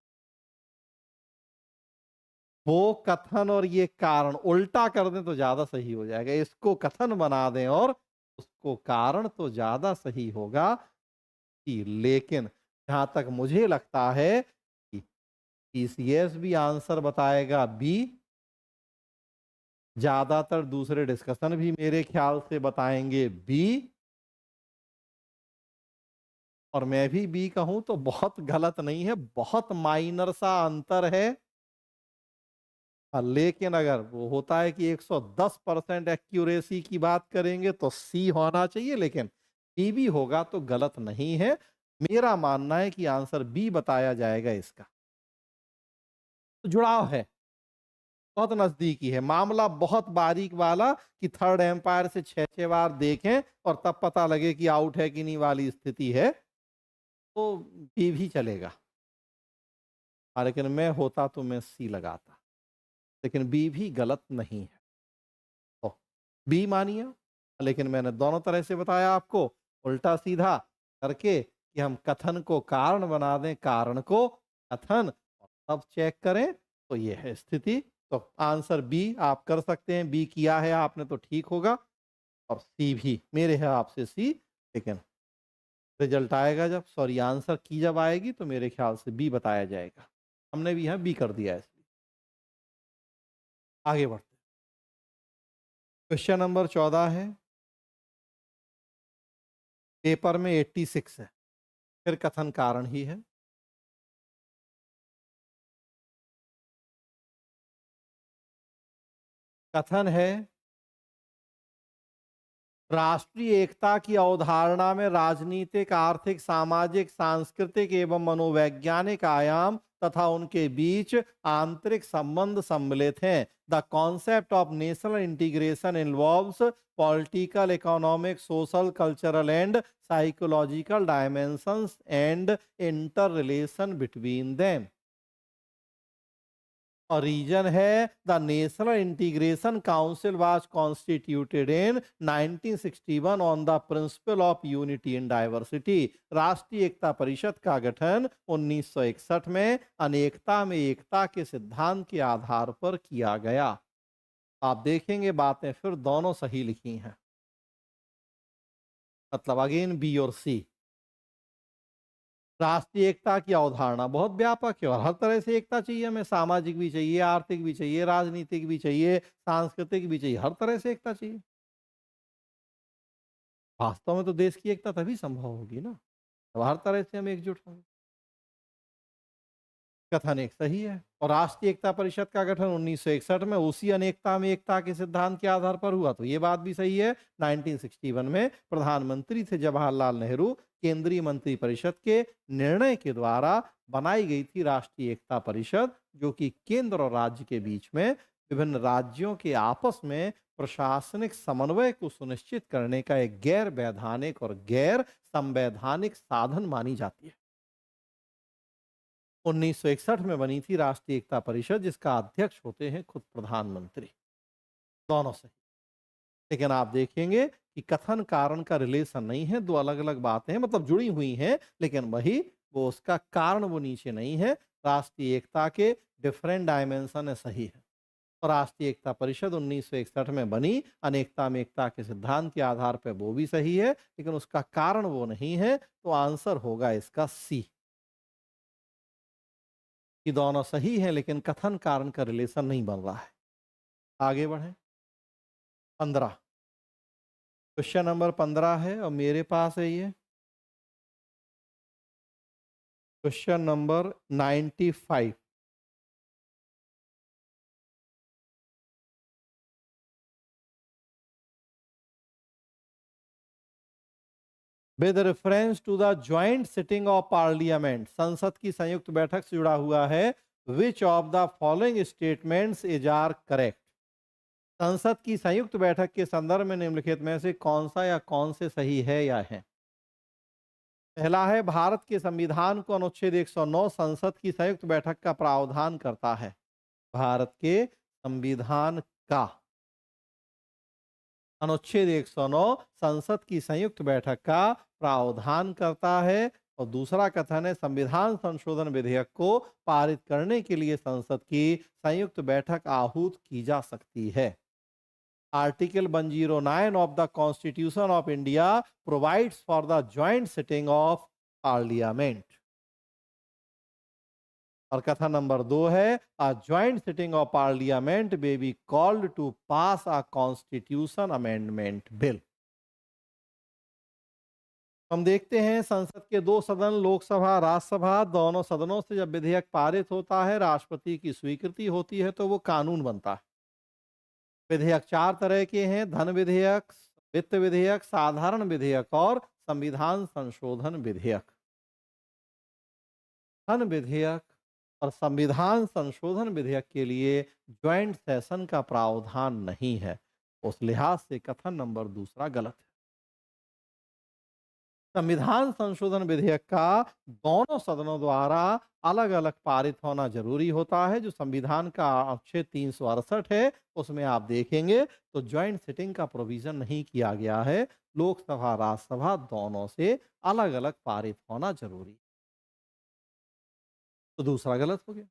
[SPEAKER 1] वो कथन और ये कारण उल्टा कर दें तो ज्यादा सही हो जाएगा। इसको कथन बना दें और उसको कारण, तो ज्यादा सही होगा। लेकिन जहां तक मुझे लगता है पीसीएस भी आंसर बताएगा बी। ज्यादातर दूसरे डिस्कशन भी मेरे ख्याल से बताएंगे बी, और मैं भी बी कहूं तो बहुत गलत नहीं है, बहुत माइनर सा अंतर है। लेकिन अगर वो होता है कि 110% एक्यूरेसी की बात करेंगे तो सी होना चाहिए, लेकिन बी भी होगा तो गलत नहीं है। मेरा मानना है कि आंसर बी बताया जाएगा इसका। तो जुड़ाव है, बहुत नजदीकी है, मामला बहुत बारीक वाला कि थर्ड एम्पायर से 6-6 बार देखें और तब पता लगे कि आउट है कि नहीं वाली स्थिति है, तो बी भी चलेगा। लेकिन मैं होता तो मैं सी लगाता, लेकिन बी भी गलत नहीं है, तो बी मानिए। लेकिन मैंने दोनों तरह से बताया आपको, उल्टा सीधा करके कि हम कथन को कारण बना दें, कारण को कथन, और तब चेक करें, तो ये है स्थिति। तो आंसर बी आप कर सकते हैं, बी किया है आपने तो ठीक होगा, और सी भी मेरे है आपसे सी, लेकिन रिजल्ट आएगा जब, सॉरी आंसर की जब आएगी तो मेरे ख्याल से बी बताया जाएगा। हमने भी यहाँ बी कर दिया है, इसलिए आगे बढ़ते। क्वेश्चन नंबर 14 है, पेपर में 86 है, फिर कथन कारण ही है। कथन है, राष्ट्रीय एकता की अवधारणा में राजनीतिक, आर्थिक, सामाजिक, सांस्कृतिक एवं मनोवैज्ञानिक आयाम तथा उनके बीच आंतरिक संबंध सम्मिलित हैं। The concept of national integration involves political, economic, social, cultural and psychological dimensions and inter relation between them. और रीजन है, the national integration council was constituted in 1961 on the principle of unity in diversity. राष्ट्रीय एकता परिषद का गठन 1961 में अनेकता में एकता के सिद्धांत के आधार पर किया गया। आप देखेंगे बातें फिर दोनों सही लिखी हैं, मतलब अगेन बी और सी। राष्ट्रीय एकता की अवधारणा बहुत व्यापक है और हर तरह से एकता चाहिए हमें, सामाजिक भी चाहिए, आर्थिक भी चाहिए, राजनीतिक भी चाहिए, सांस्कृतिक भी चाहिए, हर तरह से एकता चाहिए। वास्तव में तो देश की एकता तभी संभव होगी ना, जब हर तरह से हम एकजुट होंगे। कथन एक सही है, और राष्ट्रीय एकता परिषद का गठन 1961 में उसी अनेकता में एकता के सिद्धांत के आधार पर हुआ, तो ये बात भी सही है। 1961 में प्रधानमंत्री थे जवाहरलाल नेहरू, केंद्रीय मंत्री परिषद के निर्णय के द्वारा बनाई गई थी राष्ट्रीय एकता परिषद, जो कि केंद्र और राज्य के बीच में विभिन्न राज्यों के आपस में प्रशासनिक समन्वय को सुनिश्चित करने का एक गैर वैधानिक और गैर संवैधानिक साधन मानी जाती है। 1961 में बनी थी राष्ट्रीय एकता परिषद, जिसका अध्यक्ष होते हैं खुद प्रधानमंत्री। दोनों सही, लेकिन आप देखेंगे कि कथन कारण का रिलेशन नहीं है, दो अलग अलग बातें हैं, मतलब जुड़ी हुई हैं, लेकिन वही वो उसका कारण वो नीचे नहीं है। राष्ट्रीय एकता के डिफरेंट डायमेंशन है, सही है। और राष्ट्रीय एकता परिषद 1961 में बनी अनेकता में एकता के सिद्धांत के आधार पर, वो भी सही है, लेकिन उसका कारण वो नहीं है, तो आंसर होगा इसका सी, कि दोनों सही हैं लेकिन कथन कारण का रिलेशन नहीं बन रहा है। आगे बढ़ें। 15, क्वेश्चन नंबर 15 है और मेरे पास है ये question number 95। With reference to the joint sitting of parliament, संसद की संयुक्त बैठक से जुड़ा हुआ है, which of the following statements is are correct. संसद की संयुक्त बैठक के संदर्भ में निम्नलिखित में से कौन सा या कौन से सही है या है। पहला है, भारत के संविधान को अनुच्छेद 109 संसद की संयुक्त बैठक का प्रावधान करता है। भारत के संविधान का अनुच्छेद 109 संसद की संयुक्त बैठक का प्रावधान करता है। और दूसरा कथन है, संविधान संशोधन विधेयक को पारित करने के लिए संसद की संयुक्त बैठक आहूत की जा सकती है। Article 109 of the constitution of India provides for the joint sitting of parliament. और कथन नंबर 2 है a joint sitting of parliament may be called to pass a constitution amendment bill. हम देखते हैं संसद के 2 सदन लोकसभा राज्यसभा दोनों सदनों से जब विधेयक पारित होता है राष्ट्रपति की स्वीकृति होती है तो वो कानून बनता है। विधेयक 4 तरह के हैं, धन विधेयक, वित्त विधेयक, साधारण विधेयक और संविधान संशोधन विधेयक। धन विधेयक और संविधान संशोधन विधेयक के लिए ज्वाइंट सेशन का प्रावधान नहीं है। उस लिहाज से कथन नंबर 2 गलत है। संविधान संशोधन विधेयक का दोनों सदनों द्वारा अलग अलग पारित होना जरूरी होता है। जो संविधान का अनुच्छेद 368 है उसमें आप देखेंगे तो ज्वाइंट सिटिंग का प्रोविजन नहीं किया गया है। लोकसभा राज्यसभा दोनों से अलग अलग पारित होना जरूरी, तो दूसरा गलत हो गया।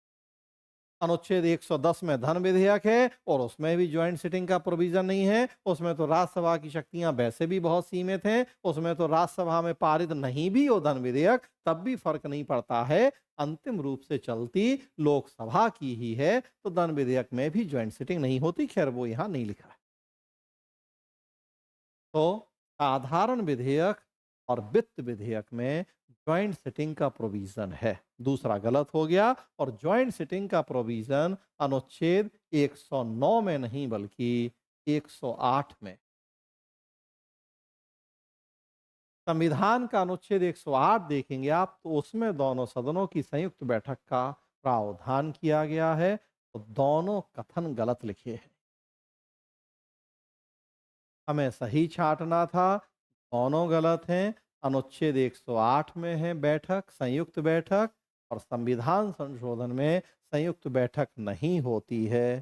[SPEAKER 1] अनुच्छेद 110 में धन विधेयक है और उसमें भी ज्वाइंट सिटिंग का प्रोविजन नहीं है। उसमें तो राज्यसभा की शक्तियां वैसे भी बहुत सीमित हैं। उसमें तो राज्यसभा में पारित नहीं भी हो धन विधेयक तब भी फर्क नहीं पड़ता है, अंतिम रूप से चलती लोकसभा की ही है, तो धन विधेयक में भी ज्वाइंट सिटिंग नहीं होती। खैर वो यहां नहीं लिखा है। तो साधारण विधेयक और वित्त विधेयक में ज्वाइंट सिटिंग का प्रोविजन है, दूसरा गलत हो गया। और ज्वाइंट सिटिंग का प्रोविजन अनुच्छेद 109 में नहीं बल्कि 108 में। संविधान का अनुच्छेद 108 देखेंगे आप तो उसमें दोनों सदनों की संयुक्त बैठक का प्रावधान किया गया है, तो दोनों कथन गलत लिखे हैं। हमें सही छांटना था, दोनों गलत हैं। अनुच्छेद 108 में है बैठक, संयुक्त बैठक, और संविधान संशोधन में संयुक्त बैठक नहीं होती है।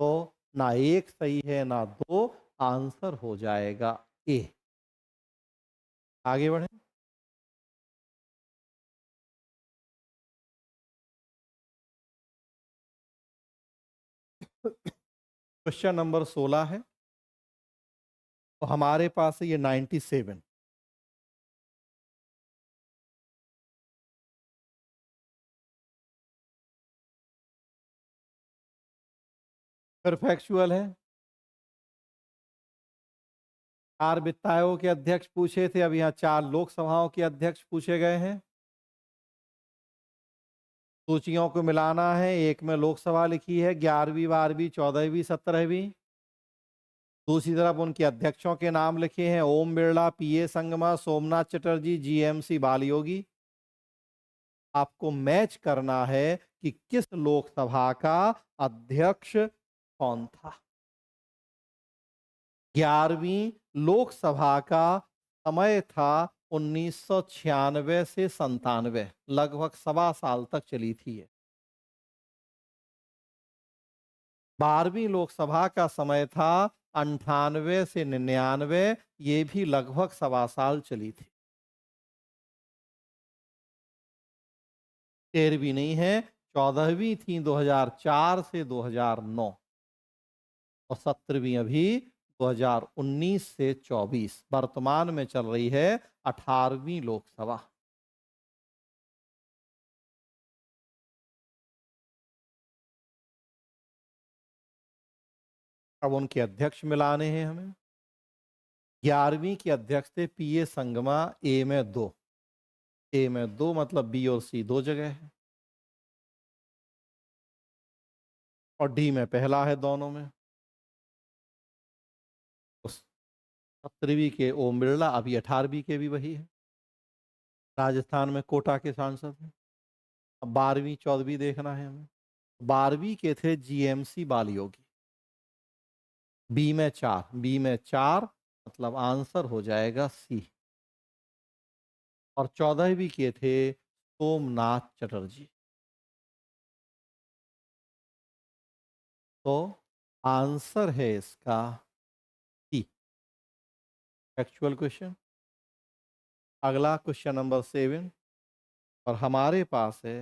[SPEAKER 1] तो ना एक सही है ना दो, आंसर हो जाएगा ए। आगे बढ़े। क्वेश्चन नंबर 16 है, तो हमारे पास है ये 97। फिर फैक्चुअल है। 4 वित्त आयोग के अध्यक्ष पूछे थे, अब यहाँ 4 लोकसभाओं के अध्यक्ष पूछे गए हैं। सूचियों को मिलाना है, एक में लोकसभा लिखी है 11वीं 12वीं 14वीं 17वीं। दूसरी तरफ उनके अध्यक्षों के नाम लिखे हैं ओम बिरला, पीए संगमा, सोमनाथ चटर्जी, जीएमसी बालयोगी। आपको मैच करना है कि किस लोकसभा का अध्यक्ष कौन था। 11वीं लोकसभा का समय था 1996 से 97, लगभग 1.25 साल तक चली थी ये। 12वीं लोकसभा का समय था 98 से 99, ये भी लगभग 1.25 साल चली थी। 13वीं नहीं है, 14वीं थी 2004 से 2009, और 17वीं अभी 2019 से 24। वर्तमान में चल रही है 18वीं लोकसभा। अब उनके अध्यक्ष मिलाने हैं हमें। 11वीं के अध्यक्ष थे पीए संगमा, ए में 2। ए में 2 मतलब बी और सी 2 जगह है, और डी में पहला है दोनों में। उस 17वीं के ओम बिरला, अभी 18वीं के भी वही है, राजस्थान में कोटा के सांसद हैं। अब 12वीं 14वीं देखना है हमें। 12वीं के थे जीएमसी बालयोगी, बी में 4, बी में 4 मतलब आंसर हो जाएगा सी। और 14वीं के थे सोमनाथ चटर्जी। तो आंसर है इसका सी। Actual question. अगला क्वेश्चन नंबर 7, और हमारे पास है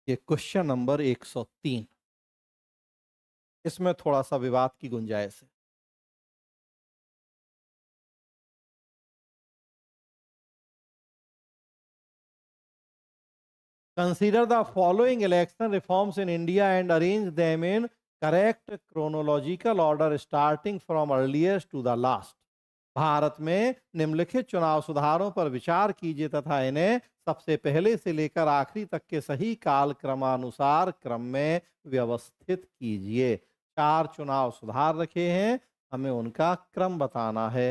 [SPEAKER 1] ये क्वेश्चन नंबर 103। इसमें थोड़ा सा विवाद की गुंजाइश है। Consider the following election reforms in India and arrange them in correct chronological order starting from earliest to the last. Bharat में निम्नलिखित चुनाव सुधारों पर विचार कीजिए तथा इन्हें सबसे पहले से लेकर आखिरी तक के सही काल क्रमानुसार क्रम में व्यवस्थित कीजिए। 4 चुनाव सुधार रखे हैं, हमें उनका क्रम बताना है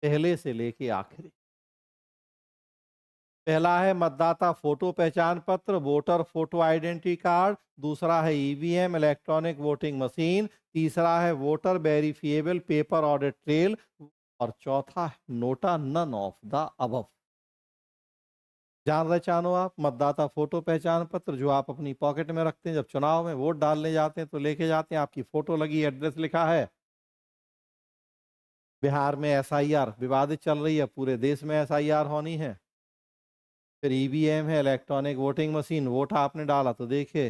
[SPEAKER 1] पहले से लेके आखिरी। पहला है मतदाता फोटो पहचान पत्र, वोटर फोटो आइडेंटिटी कार्ड। दूसरा है ईवीएम इलेक्ट्रॉनिक वोटिंग मशीन। तीसरा है voter verifiable paper audit trail. और चौथा है NOTA none of the above. जान रहे चानो आप, मतदाता फोटो पहचान पत्र जो आप अपनी पॉकेट में रखते हैं, जब चुनाव में वोट डालने जाते हैं तो लेके जाते हैं, आपकी फोटो लगी, एड्रेस लिखा है। बिहार में एसआईआर विवादित चल रही है, पूरे देश में एसआईआर होनी है। फिर ईवीएम है इलेक्ट्रॉनिक वोटिंग मशीन, वोट आपने डाला तो देखिए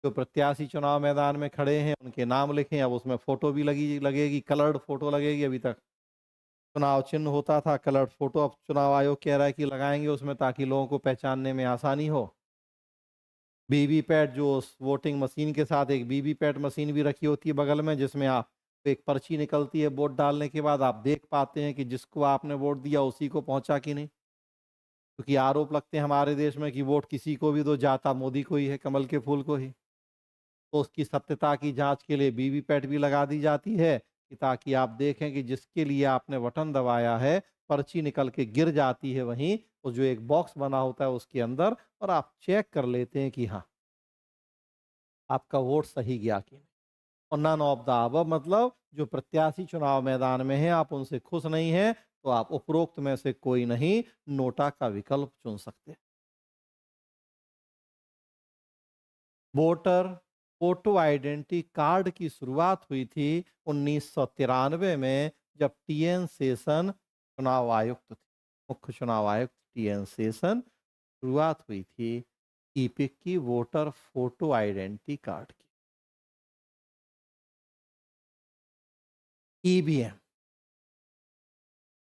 [SPEAKER 1] जो प्रत्याशी चुनाव मैदान में खड़े हैं उनके नाम लिखें। अब उसमें फोटो भी लगेगी, कलर्ड फोटो लगेगी। अभी तक चुनाव चिन्ह होता था, कलर्ड फोटो अब चुनाव आयोग कह रहा है कि लगाएंगे उसमें ताकि लोगों को पहचानने में आसानी हो। वीवीपैट, जो उस वोटिंग मशीन के साथ एक वीवीपैट मशीन भी रखी होती है बगल में, जिसमें आप एक पर्ची निकलती है, वोट डालने के बाद आप देख पाते हैं कि जिसको आपने वोट दिया उसी को पहुंचा कि नहीं। क्योंकि आरोप लगते हैं हमारे देश में कि वोट किसी को भी दो, जाता मोदी को ही है, कमल के फूल को ही। तो उसकी सत्यता की जांच के लिए वीवीपैट भी लगा दी जाती है कि ताकि आप देखें कि जिसके लिए आपने बटन दबाया है पर्ची निकल के गिर जाती है वहीं, तो जो एक बॉक्स बना होता है उसके अंदर, और आप चेक कर लेते हैं कि हाँ आपका वोट सही गया कि नहीं। और नन ऑफ द अबव मतलब जो प्रत्याशी चुनाव मैदान में है आप उनसे खुश नहीं हैं तो आप उपरोक्त में से कोई नहीं, नोटा का विकल्प चुन सकते हैं। वोटर फोटो आइडेंटिटी कार्ड की शुरुआत हुई थी 1993 में, जब टीएन शेषन चुनाव आयुक्त थे, मुख्य चुनाव आयुक्त टीएन शेषन। शुरुआत हुई थी ईपिक की, वोटर फोटो आइडेंटिटी कार्ड की। ईवीएम,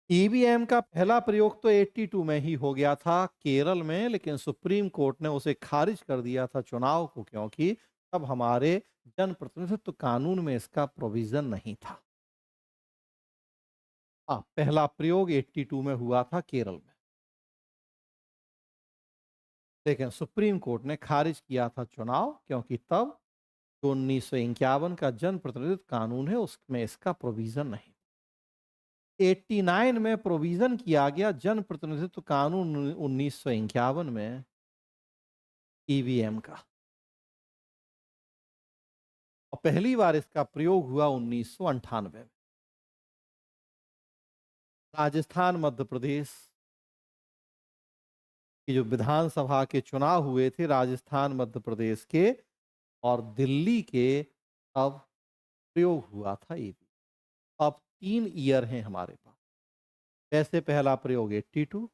[SPEAKER 1] ईवीएम का पहला प्रयोग तो 82 में ही हो गया था केरल में, लेकिन सुप्रीम कोर्ट ने उसे खारिज कर दिया था चुनाव को, क्योंकि तब हमारे जनप्रतिनिधित्व कानून में इसका प्रोविजन नहीं था। पहला प्रयोग 82 में हुआ था केरल में, लेकिन सुप्रीम कोर्ट ने खारिज किया था चुनाव, क्योंकि तब जो 1951 का जन प्रतिनिधित्व कानून है उसमें इसका प्रोविजन नहीं। 89 में प्रोविजन किया गया जन प्रतिनिधित्व कानून 1951 में ईवीएम का, और पहली बार इसका प्रयोग हुआ 1998 में। राजस्थान मध्य प्रदेश की जो विधानसभा के चुनाव हुए थे, राजस्थान मध्य प्रदेश के और दिल्ली के, अब प्रयोग हुआ था ईवीएम। अब 3 ईयर हैं हमारे पास। वैसे पहला प्रयोग 82,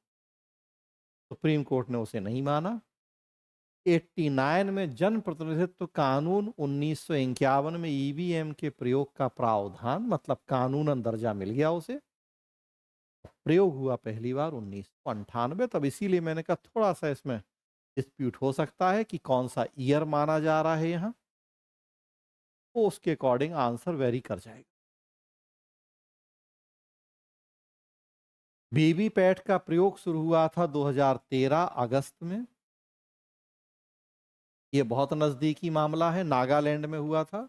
[SPEAKER 1] सुप्रीम कोर्ट ने उसे नहीं माना। 89 में जन प्रतिनिधित्व कानून 1951 में ईवीएम के प्रयोग का प्रावधान, मतलब कानूनन दर्जा मिल गया उसे। प्रयोग हुआ पहली बार 1998। तब इसीलिए मैंने कहा थोड़ा सा इसमें डिस्प्यूट हो सकता है कि कौन सा ईयर माना जा रहा है यहाँ, तो उसके अकॉर्डिंग आंसर वेरी कर जाएगा। वीवीपैट का प्रयोग शुरू हुआ था 2013 अगस्त में। ये बहुत नजदीकी मामला है, नागालैंड में हुआ था।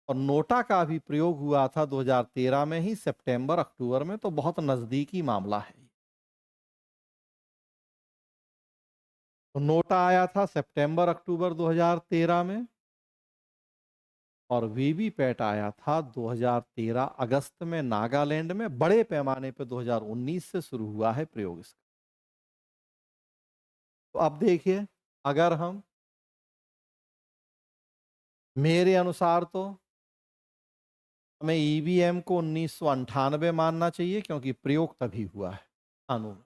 [SPEAKER 1] और नोटा का भी प्रयोग हुआ था 2013 में ही, सितंबर अक्टूबर में, तो बहुत नजदीकी मामला है। तो नोटा आया था सितंबर अक्टूबर 2013 में, और वीवीपैट आया था 2013 अगस्त में नागालैंड में। बड़े पैमाने पर 2019 से शुरू हुआ है प्रयोग इसका। तो अब देखिए, अगर हम, मेरे अनुसार तो हमें ईवीएम को 1998 मानना चाहिए, क्योंकि प्रयोग तभी हुआ है कानून।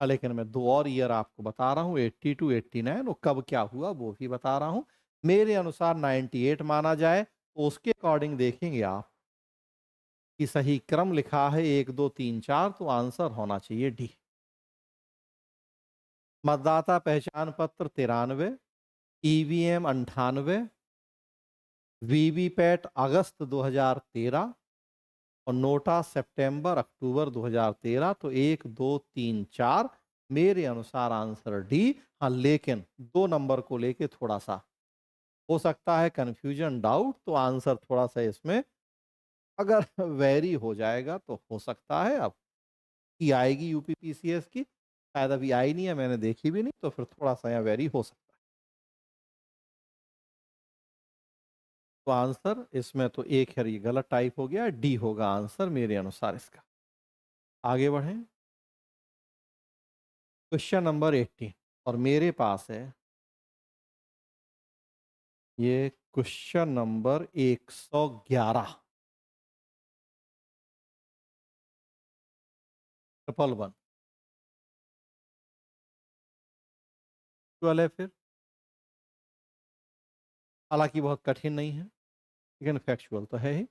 [SPEAKER 1] लेकिन मैं 2 और ईयर आपको बता रहा हूँ, 82, 89, और कब क्या हुआ वो भी बता रहा हूँ। मेरे अनुसार 98 माना जाए, तो उसके अकॉर्डिंग देखेंगे आप कि सही क्रम लिखा है 1 2 3 4, तो आंसर होना चाहिए डी। मतदाता पहचान पत्र 93, ईवीएम 98, वीवीपैट अगस्त 2013 और नोटा सितंबर अक्टूबर 2013। तो 1 2 3 4 मेरे अनुसार आंसर डी। हाँ, लेकिन 2 नंबर को लेके थोड़ा सा हो सकता है कंफ्यूजन, डाउट, तो आंसर थोड़ा सा इसमें अगर वेरी हो जाएगा तो हो सकता है अब की आएगी यूपीपीसीएस की, शायद अभी आई नहीं है, मैंने देखी भी नहीं, तो फिर थोड़ा सा यहाँ वेरी हो सकता है। तो आंसर इसमें तो एक है, ये गलत टाइप हो गया, डी होगा आंसर मेरे अनुसार इसका। आगे बढ़ें, क्वेश्चन नंबर 18 और मेरे पास है ये क्वेश्चन नंबर 111, 111 है फिर, हालांकि बहुत कठिन नहीं है लेकिन फैक्चुअल तो है ही।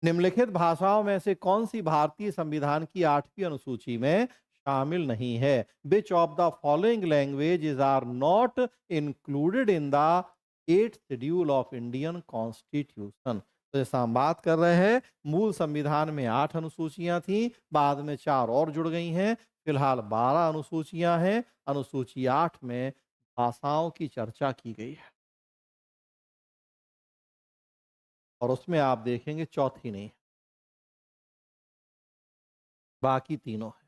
[SPEAKER 1] निम्नलिखित भाषाओं में से कौन सी भारतीय संविधान की 8वीं अनुसूची में शामिल नहीं है? Which of the following language are not included in the 8th schedule of Indian constitution. तो जैसा हम बात कर रहे हैं, मूल संविधान में 8 अनुसूचियां थी, बाद में 4 और जुड़ गई हैं, फिलहाल 12 अनुसूचियां हैं। अनुसूची 8 में भाषाओं की चर्चा की गई है और उसमें आप देखेंगे चौथी नहीं है, बाकी तीनों है।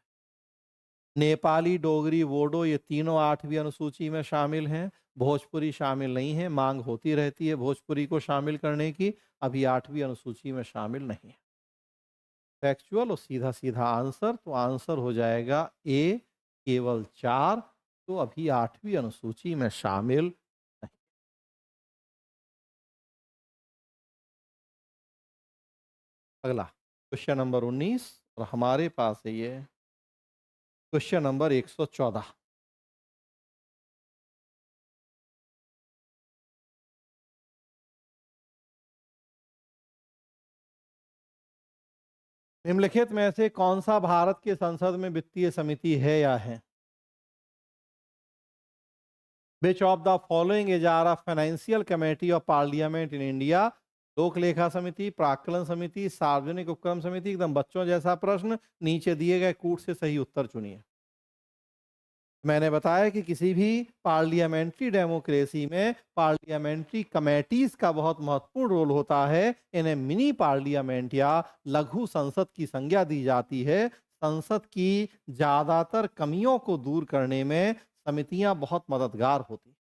[SPEAKER 1] नेपाली, डोगरी, बोडो, ये तीनों 8वीं अनुसूची में शामिल हैं। भोजपुरी शामिल नहीं है, मांग होती रहती है भोजपुरी को शामिल करने की, अभी 8वीं अनुसूची में शामिल नहीं है। फैक्चुअल और सीधा सीधा आंसर, तो आंसर हो जाएगा ए, केवल 4, तो अभी 8वीं अनुसूची में शामिल नहीं। अगला क्वेश्चन नंबर 19 और हमारे पास है ये क्वेश्चन नंबर 114। निम्नलिखित में से कौन सा भारत के संसद में वित्तीय समिति है या है? Which of the following is are a financial committee of parliament in India? लोक लेखा समिति, प्राक्कलन समिति, सार्वजनिक उपक्रम समिति। एकदम बच्चों जैसा प्रश्न, नीचे दिए गए कूट से सही उत्तर चुनिए। मैंने बताया कि किसी भी पार्लियामेंट्री डेमोक्रेसी में पार्लियामेंट्री कमेटीज का बहुत महत्वपूर्ण रोल होता है। इन्हें मिनी पार्लियामेंट या लघु संसद की संज्ञा दी जाती है। संसद की ज्यादातर कमियों को दूर करने में समितियां बहुत मददगार होती।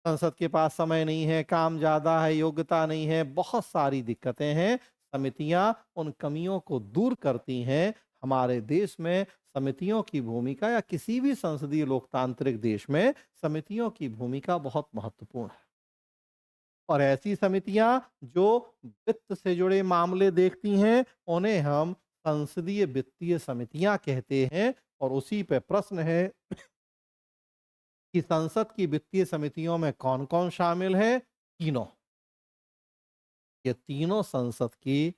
[SPEAKER 1] संसद के पास समय नहीं है, काम ज़्यादा है, योग्यता नहीं है, बहुत सारी दिक्कतें हैं। समितियां उन कमियों को दूर करती हैं। हमारे देश में समितियों की भूमिका, या किसी भी संसदीय लोकतांत्रिक देश में समितियों की भूमिका बहुत महत्वपूर्ण है। और ऐसी समितियां जो वित्त से जुड़े मामले देखती हैं, उन्हें हम संसदीय वित्तीय समितियां कहते हैं। और उसी पे प्रश्न है कि संसद की वित्तीय समितियों में कौन कौन शामिल है? तीनों। ये तीनों संसद की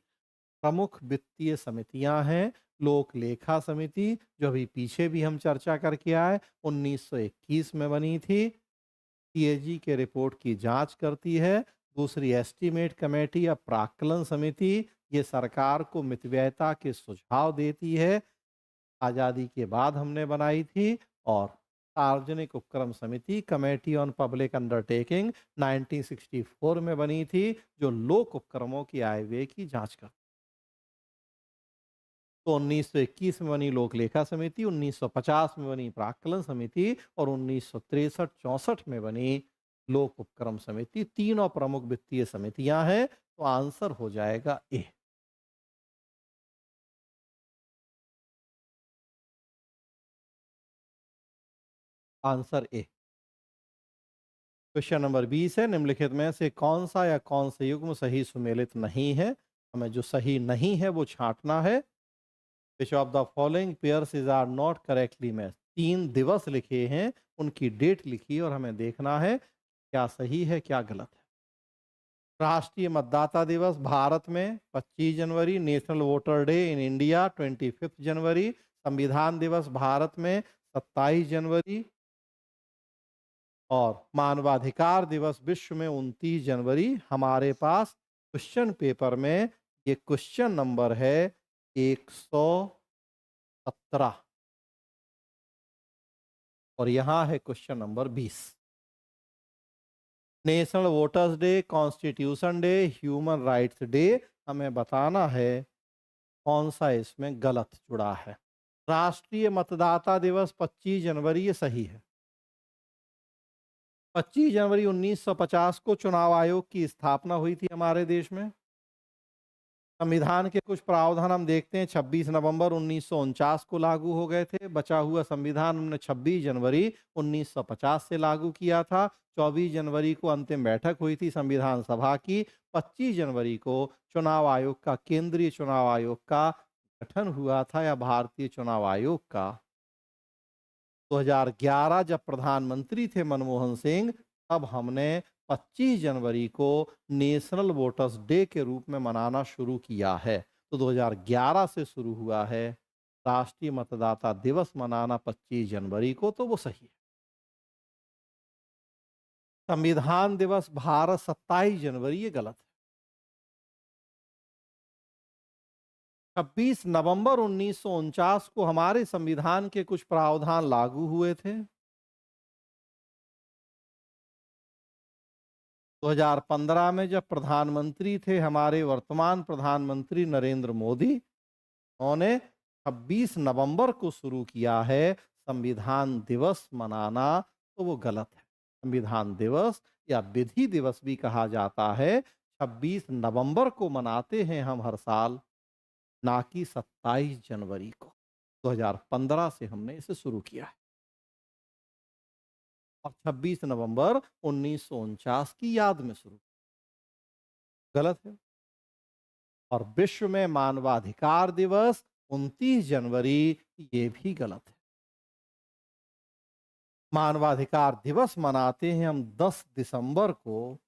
[SPEAKER 1] प्रमुख वित्तीय समितियां हैं। लोक लेखा समिति, जो अभी पीछे भी हम चर्चा करके आए, 1921 में बनी थी, सीएजी के रिपोर्ट की जांच करती है। दूसरी एस्टीमेट कमेटी या प्राक्कलन समिति, ये सरकार को मितव्ययता के सुझाव देती है, आज़ादी के बाद हमने बनाई थी। और सार्वजनिक उपक्रम समिति, कमेटी ऑन पब्लिक अंडरटेकिंग, 1964 में बनी थी, जो लोक उपक्रमों की आय व्यय की जांच कर। तो 1921 में बनी लोक लेखा समिति, 1950 में बनी प्राक्कलन समिति और 1963-64 में बनी लोक उपक्रम समिति। तीनों प्रमुख वित्तीय समितियां हैं, तो आंसर हो जाएगा A. Answer A. Question number 20 है, निम्नलिखित में से कौन सा या कौन से युग्म सही सुमेलित नहीं है? हमें जो सही नहीं है वो छांटना है। Which of the following pairs is are not correctly match? 3 दिवस लिखे हैं, उनकी डेट लिखी और हमें देखना है क्या सही है क्या गलत है। राष्ट्रीय मतदाता दिवस भारत में 25 जनवरी, national voter day in India 25 January, संविधान दिवस भारत में 27 जनवरी और मानवाधिकार दिवस विश्व में 29 जनवरी। हमारे पास क्वेश्चन पेपर में ये क्वेश्चन नंबर है 117 और यहाँ है question number 20। National voters day, constitution day, human rights day, हमें बताना है कौन सा इसमें गलत जुड़ा है। राष्ट्रीय मतदाता दिवस 25 जनवरी, ये सही है। 25 जनवरी 1950 को चुनाव आयोग की स्थापना हुई थी हमारे देश में। संविधान के कुछ प्रावधान हम देखते हैं 26 नवंबर 1949 को लागू हो गए थे। बचा हुआ संविधान हमने 26 जनवरी 1950 से लागू किया था। 24 जनवरी को अंतिम बैठक हुई थी संविधान सभा की। 25 जनवरी को चुनाव आयोग का, केंद्रीय चुनाव आयोग का गठन हुआ था, या भारतीय चुनाव आयोग का। 2011 जब प्रधानमंत्री थे मनमोहन सिंह, तब हमने 25 जनवरी को नेशनल वोटर्स डे के रूप में मनाना शुरू किया है। तो 2011 से शुरू हुआ है राष्ट्रीय मतदाता दिवस मनाना 25 जनवरी को, तो वो सही है। संविधान दिवस भारत 27 जनवरी, ये गलत है। 26 नवंबर 1949 को हमारे संविधान के कुछ प्रावधान लागू हुए थे। 2015 में जब प्रधानमंत्री थे हमारे वर्तमान प्रधानमंत्री नरेंद्र मोदी, उन्होंने 26 नवंबर को शुरू किया है संविधान दिवस मनाना, तो वो गलत है। संविधान दिवस या विधि दिवस भी कहा जाता है, 26 नवंबर को मनाते हैं हम हर साल, ना कि 27 जनवरी को। 2015 से हमने इसे शुरू किया है और 26 नवंबर 1949 की याद में शुरू। गलत है। और विश्व में मानवाधिकार दिवस 29 जनवरी, ये भी गलत है। मानवाधिकार दिवस मनाते हैं हम 10 दिसंबर को।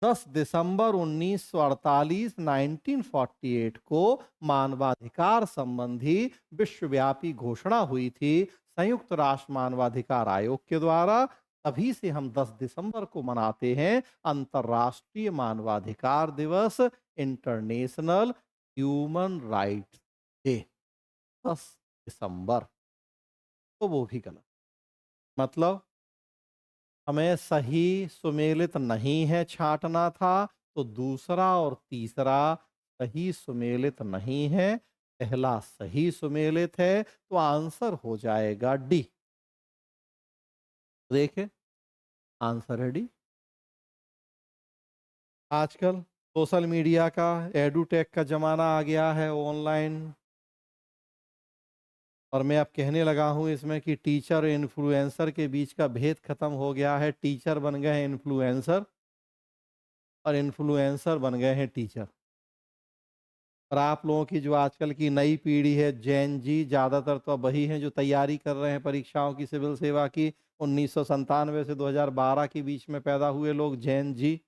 [SPEAKER 1] 10 दिसंबर 1948 1948 को मानवाधिकार संबंधी विश्वव्यापी घोषणा हुई थी संयुक्त राष्ट्र मानवाधिकार आयोग के द्वारा। तभी से हम 10 दिसंबर को मनाते हैं अंतर्राष्ट्रीय मानवाधिकार दिवस, इंटरनेशनल ह्यूमन राइट्स डे, 10 दिसंबर। तो वो भी गलत। मतलब हमें सही सुमेलित नहीं है छांटना था, तो दूसरा और तीसरा सही सुमेलित नहीं है, पहला सही सुमेलित है, तो आंसर हो जाएगा डी। देखिए आंसर है डी। आजकल सोशल मीडिया का, एडुटेक का जमाना आ गया है, ऑनलाइन। और मैं अब कहने लगा हूं इसमें कि टीचर और इन्फ्लुएंसर के बीच का भेद खत्म हो गया है। टीचर बन गए हैं इन्फ्लुएंसर और इन्फ्लुएंसर बन गए हैं टीचर। और आप लोगों की जो आजकल की नई पीढ़ी है, जैन जी, ज़्यादातर तो अब वही हैं जो तैयारी कर रहे हैं परीक्षाओं की, सिविल सेवा की। 1997 से 2012 के बीच में पैदा हुए लोग जैन जी।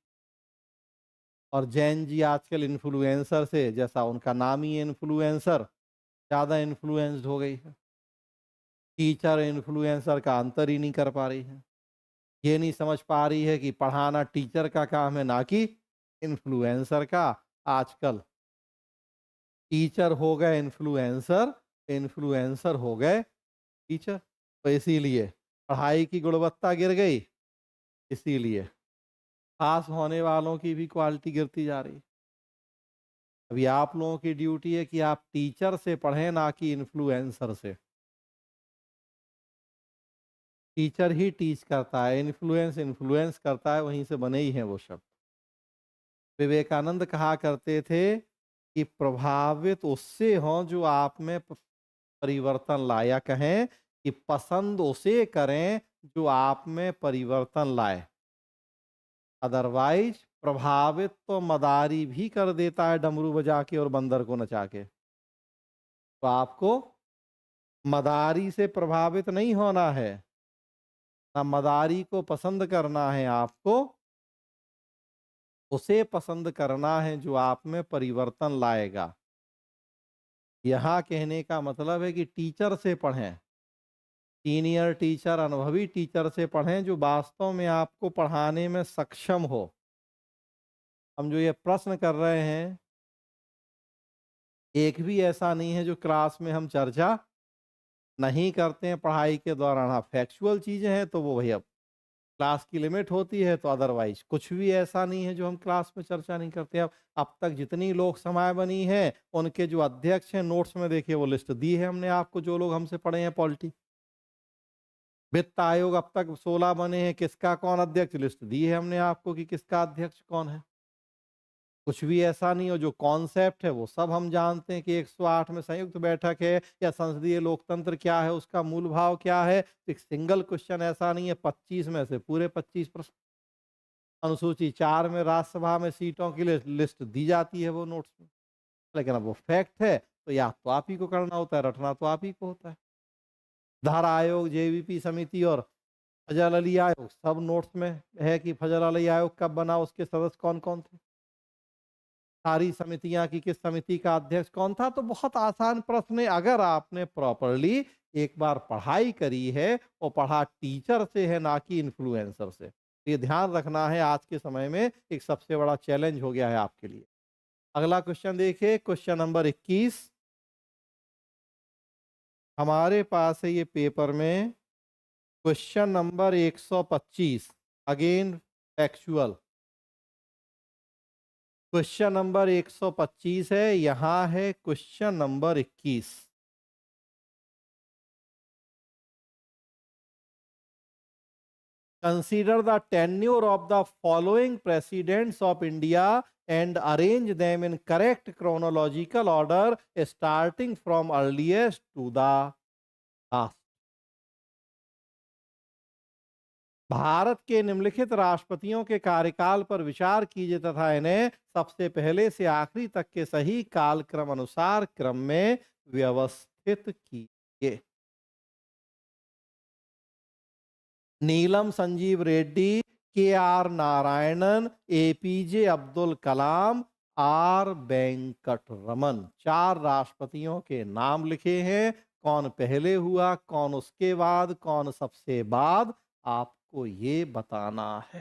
[SPEAKER 1] और जैन जी आजकल इन्फ्लुएंसर से, जैसा उनका नाम ही है इन्फ्लुएंसर, ज़्यादा इन्फ्लुएंस्ड हो गई है। टीचर इन्फ्लुएंसर का अंतर ही नहीं कर पा रही है। ये नहीं समझ पा रही है कि पढ़ाना टीचर का काम है, ना कि इन्फ्लुएंसर का। आजकल टीचर हो गए इन्फ्लुएंसर, इन्फ्लुएंसर हो गए टीचर। तो इसीलिए पढ़ाई की गुणवत्ता गिर गई, इसीलिए पास होने वालों की भी क्वालिटी गिरती जा रही। अभी आप लोगों की ड्यूटी है कि आप टीचर से पढ़ें, ना कि इन्फ्लुएंसर से। टीचर ही टीच करता है, इन्फ्लुएंस इन्फ्लुएंस करता है, वहीं से बने ही हैं वो शब्द। विवेकानंद कहा करते थे कि प्रभावित उससे हों जो आप में परिवर्तन लाया। कहें कि पसंद उसे करें जो आप में परिवर्तन लाए। अदरवाइज प्रभावित तो मदारी भी कर देता है डमरू बजा के और बंदर को नचा के। तो आपको मदारी से प्रभावित नहीं होना है, ना मदारी को पसंद करना है, आपको उसे पसंद करना है जो आप में परिवर्तन लाएगा। यहाँ कहने का मतलब है कि टीचर से पढ़ें, सीनियर टीचर, अनुभवी टीचर से पढ़ें जो वास्तव में आपको पढ़ाने में सक्षम हो। हम जो ये प्रश्न कर रहे हैं, एक भी ऐसा नहीं है जो क्लास में हम चर्चा नहीं करते हैं पढ़ाई के दौरान। हाँ, फैक्चुअल चीज़ें हैं तो वो भैया क्लास की लिमिट होती है, तो अदरवाइज कुछ भी ऐसा नहीं है जो हम क्लास में चर्चा नहीं करते। अब तक जितनी लोक सभाएं बनी हैं, उनके जो अध्यक्ष हैं, नोट्स में देखिए वो लिस्ट दी है हमने आपको, जो लोग हमसे पढ़े हैं पॉलिटी। वित्त आयोग अब तक 16 बने हैं, किसका कौन अध्यक्ष, लिस्ट दी है हमने आपको कि किसका अध्यक्ष कौन है। कुछ भी ऐसा नहीं हो, जो कॉन्सेप्ट है वो सब हम जानते हैं कि 108 में संयुक्त बैठक है या संसदीय लोकतंत्र क्या है, उसका मूल भाव क्या है। एक सिंगल क्वेश्चन ऐसा नहीं है, 25 में से पूरे 25 प्रश्न। अनुसूची 4 में राज्यसभा में सीटों की लिस्ट दी जाती है वो नोट्स में। लेकिन अब वो फैक्ट है तो याद तो आप ही को करना होता है, रटना तो आप ही को होता है। धारा आयोग, जेवीपी समिति और फजल अली आयोग सब नोट्स में है कि फजल अली आयोग कब बना, उसके सदस्य कौन कौन थे, सारी समितियां की किस समिति का अध्यक्ष कौन था। तो बहुत आसान प्रश्न है, अगर आपने प्रॉपरली एक बार पढ़ाई करी है और पढ़ा टीचर से है ना कि इन्फ्लुएंसर से। तो ये ध्यान रखना है, आज के समय में एक सबसे बड़ा चैलेंज हो गया है आपके लिए। अगला क्वेश्चन देखिए, क्वेश्चन नंबर 21 हमारे पास है ये पेपर में। Question number 125 again factual. Question number 125 है, यहां है question number 21। Consider the tenure of the following presidents of India and arrange them in correct chronological order starting from earliest to the last. Bharat के निम्नलिखित राष्ट्रपतियों के कार्यकाल पर विचार कीजिए तथा इन्हें सबसे पहले से आखिरी तक के सही कालक्रम अनुसार क्रम में व्यवस्थित कीजिए। नीलम Sanjiva Reddy, K R Narayanan, APJ Abdul Kalam, R Venkataraman. 4 राष्ट्रपतियों के नाम लिखे हैं, कौन पहले हुआ, कौन उसके बाद, कौन सबसे बाद, आपको ये बताना है।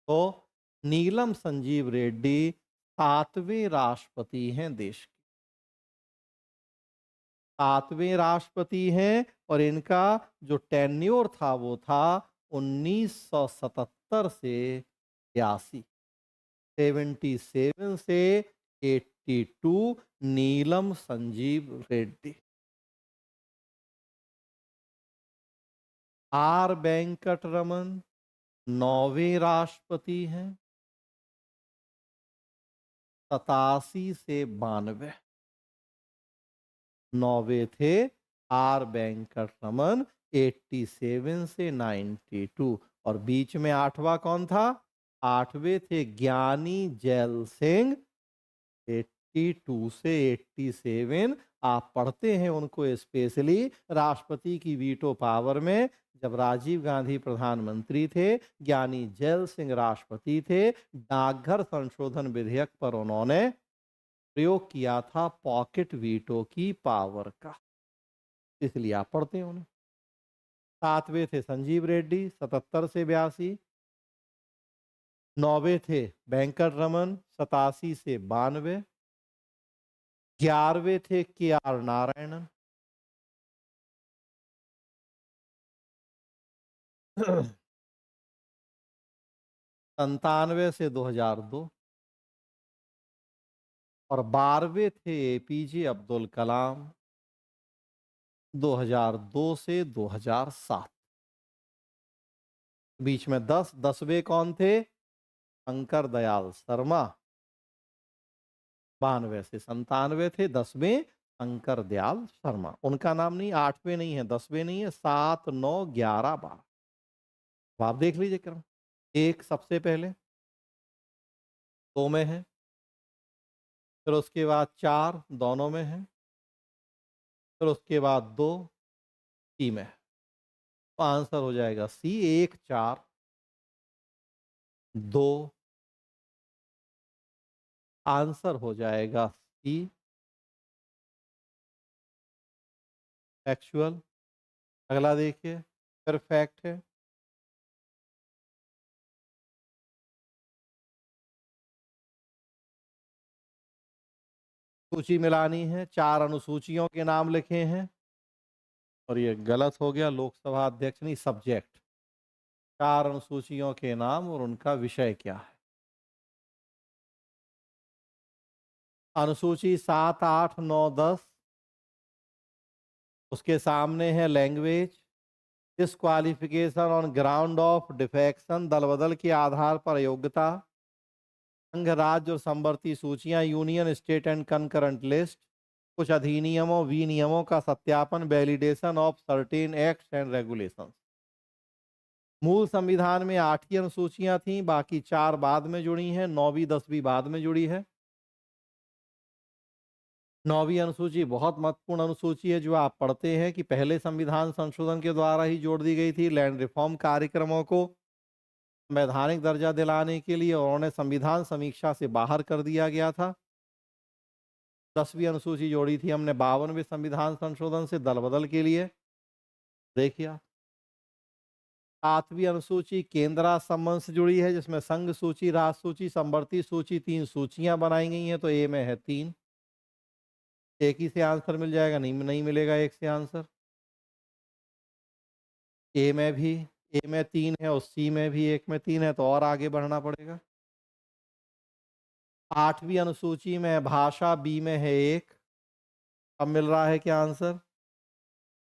[SPEAKER 1] तो नीलम संजीव रेड्डी 7वें राष्ट्रपति हैं देश के, 7वें राष्ट्रपति हैं और इनका जो टेन्योर था वो था 1977 से 82, 77 से 82। नीलम संजीव रेड्डी। आर वेंकट रमन 9वें राष्ट्रपति हैं, 87 से 92। 9वें थे आर वेंकट रमन, 87 से 92। और बीच में 8वां कौन था, 8वें थे ज्ञानी जैल सिंह, 82 से 87। आप पढ़ते हैं उनको स्पेशली राष्ट्रपति की वीटो पावर में। जब राजीव गांधी प्रधानमंत्री थे, ज्ञानी जैल सिंह राष्ट्रपति थे, डाकघर संशोधन विधेयक पर उन्होंने प्रयोग किया था पॉकेट वीटो की पावर का, इसलिए आप पढ़ते हैं उन्हें। 7वें थे संजीव रेड्डी 77 से 82। 9वें थे वेंकट रमन 87 से 92। 11वें थे के आर नारायणन 97 से 2002। और 12वें थे एपीजे अब्दुल कलाम 2002 से 2007। बीच में 10वें कौन थे, शंकर दयाल शर्मा 92 से 97 थे। 10वें शंकर दयाल शर्मा, उनका नाम नहीं, 8वें नहीं है, 10वें नहीं है, 7, 9, 11, 12। अब आप देख लीजिए क्रम। एक सबसे पहले 2 में है, फिर उसके बाद 4 दोनों में है, फिर उसके बाद 2 सी में है। तो आंसर हो जाएगा सी, 1, 4, 2, आंसर हो जाएगा सी, फैक्चुअल। अगला देखिए, फिर फैक्ट है। सूची मिलानी है, 4 अनुसूचियों के नाम लिखे हैं और ये गलत हो गया, लोकसभा अध्यक्ष नहीं, सब्जेक्ट। 4 अनुसूचियों के नाम और उनका विषय क्या है। अनुसूची 7, 8, 9, 10। उसके सामने है language, disqualification on ground of defection, दल बदल के आधार पर योग्यता, संघ राज्य और संवर्ती सूचियां, union state and concurrent list, कुछ अधिनियमों विनियमों का सत्यापन, validation of certain acts and regulations. मूल संविधान में 8 ही अनुसूचियां थीं, बाकी 4 बाद में जुड़ी हैं, 9वीं 10वीं बाद में जुड़ी है। 9वीं अनुसूची बहुत महत्वपूर्ण अनुसूची है, जो आप पढ़ते हैं कि पहले संविधान संशोधन के द्वारा ही जोड़ दी गई थी। लैंड रिफॉर्म कार्यक्रमों को संवैधानिक दर्जा दिलाने के लिए, और उन्हें संविधान समीक्षा से बाहर कर दिया गया था। 10वीं अनुसूची जोड़ी थी हमने 52वें संविधान संशोधन से दल बदल के लिए। देखिए, 7वीं अनुसूची केंद्र संबंध से जुड़ी है, जिसमें संघ सूची, राज सूची, संवर्ती सूची, 3 सूचियां बनाई गई हैं। तो ए में है 3, एक ही से आंसर मिल जाएगा, नहीं मिलेगा एक से आंसर। ए में भी, ए में 3 है और सी में भी एक में 3 है, तो और आगे बढ़ना पड़ेगा। 8वीं अनुसूची में भाषा, बी में है 1। अब मिल रहा है क्या आंसर?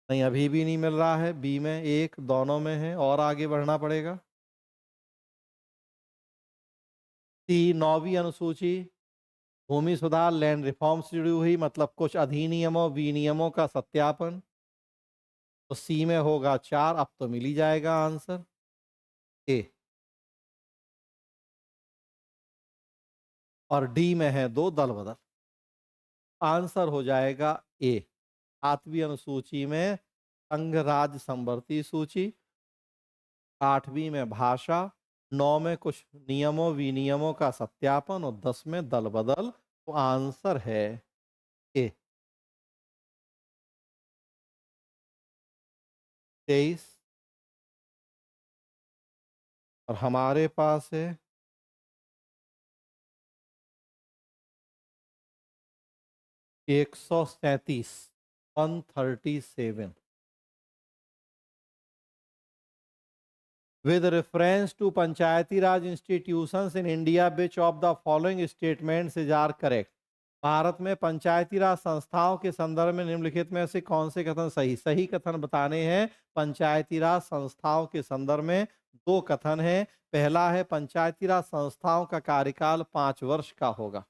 [SPEAKER 1] नहीं, अभी भी नहीं मिल रहा है। बी में 1, दोनों में है, और आगे बढ़ना पड़ेगा। 9वीं अनुसूची भूमि सुधार, लैंड रिफॉर्म से जुड़ी हुई, मतलब कुछ अधिनियमों विनियमों का सत्यापन। तो सी में होगा 4, अब तो मिल ही जाएगा आंसर ए। और डी में है 2, दल बदल। आंसर हो जाएगा ए। 7वीं अनुसूची में संघ राज्य संवर्ती सूची, 8वीं में भाषा, 9 में कुछ नियमों विनियमों का सत्यापन और 10 में दल बदल। तो आंसर है ए। 23। और हमारे पास है 137, 137। With reference to Panchayati Raj institutions in India, which of the following statements are correct? Bharat में पंचायती राज संस्थाओं के संदर्भ में निम्नलिखित में से कौन से कथन सही? सही कथन बताने हैं। पंचायती राज संस्थाओं के संदर्भ में 2 कथन हैं। पहला है पंचायती राज संस्थाओं का कार्यकाल 5 वर्ष का होगा,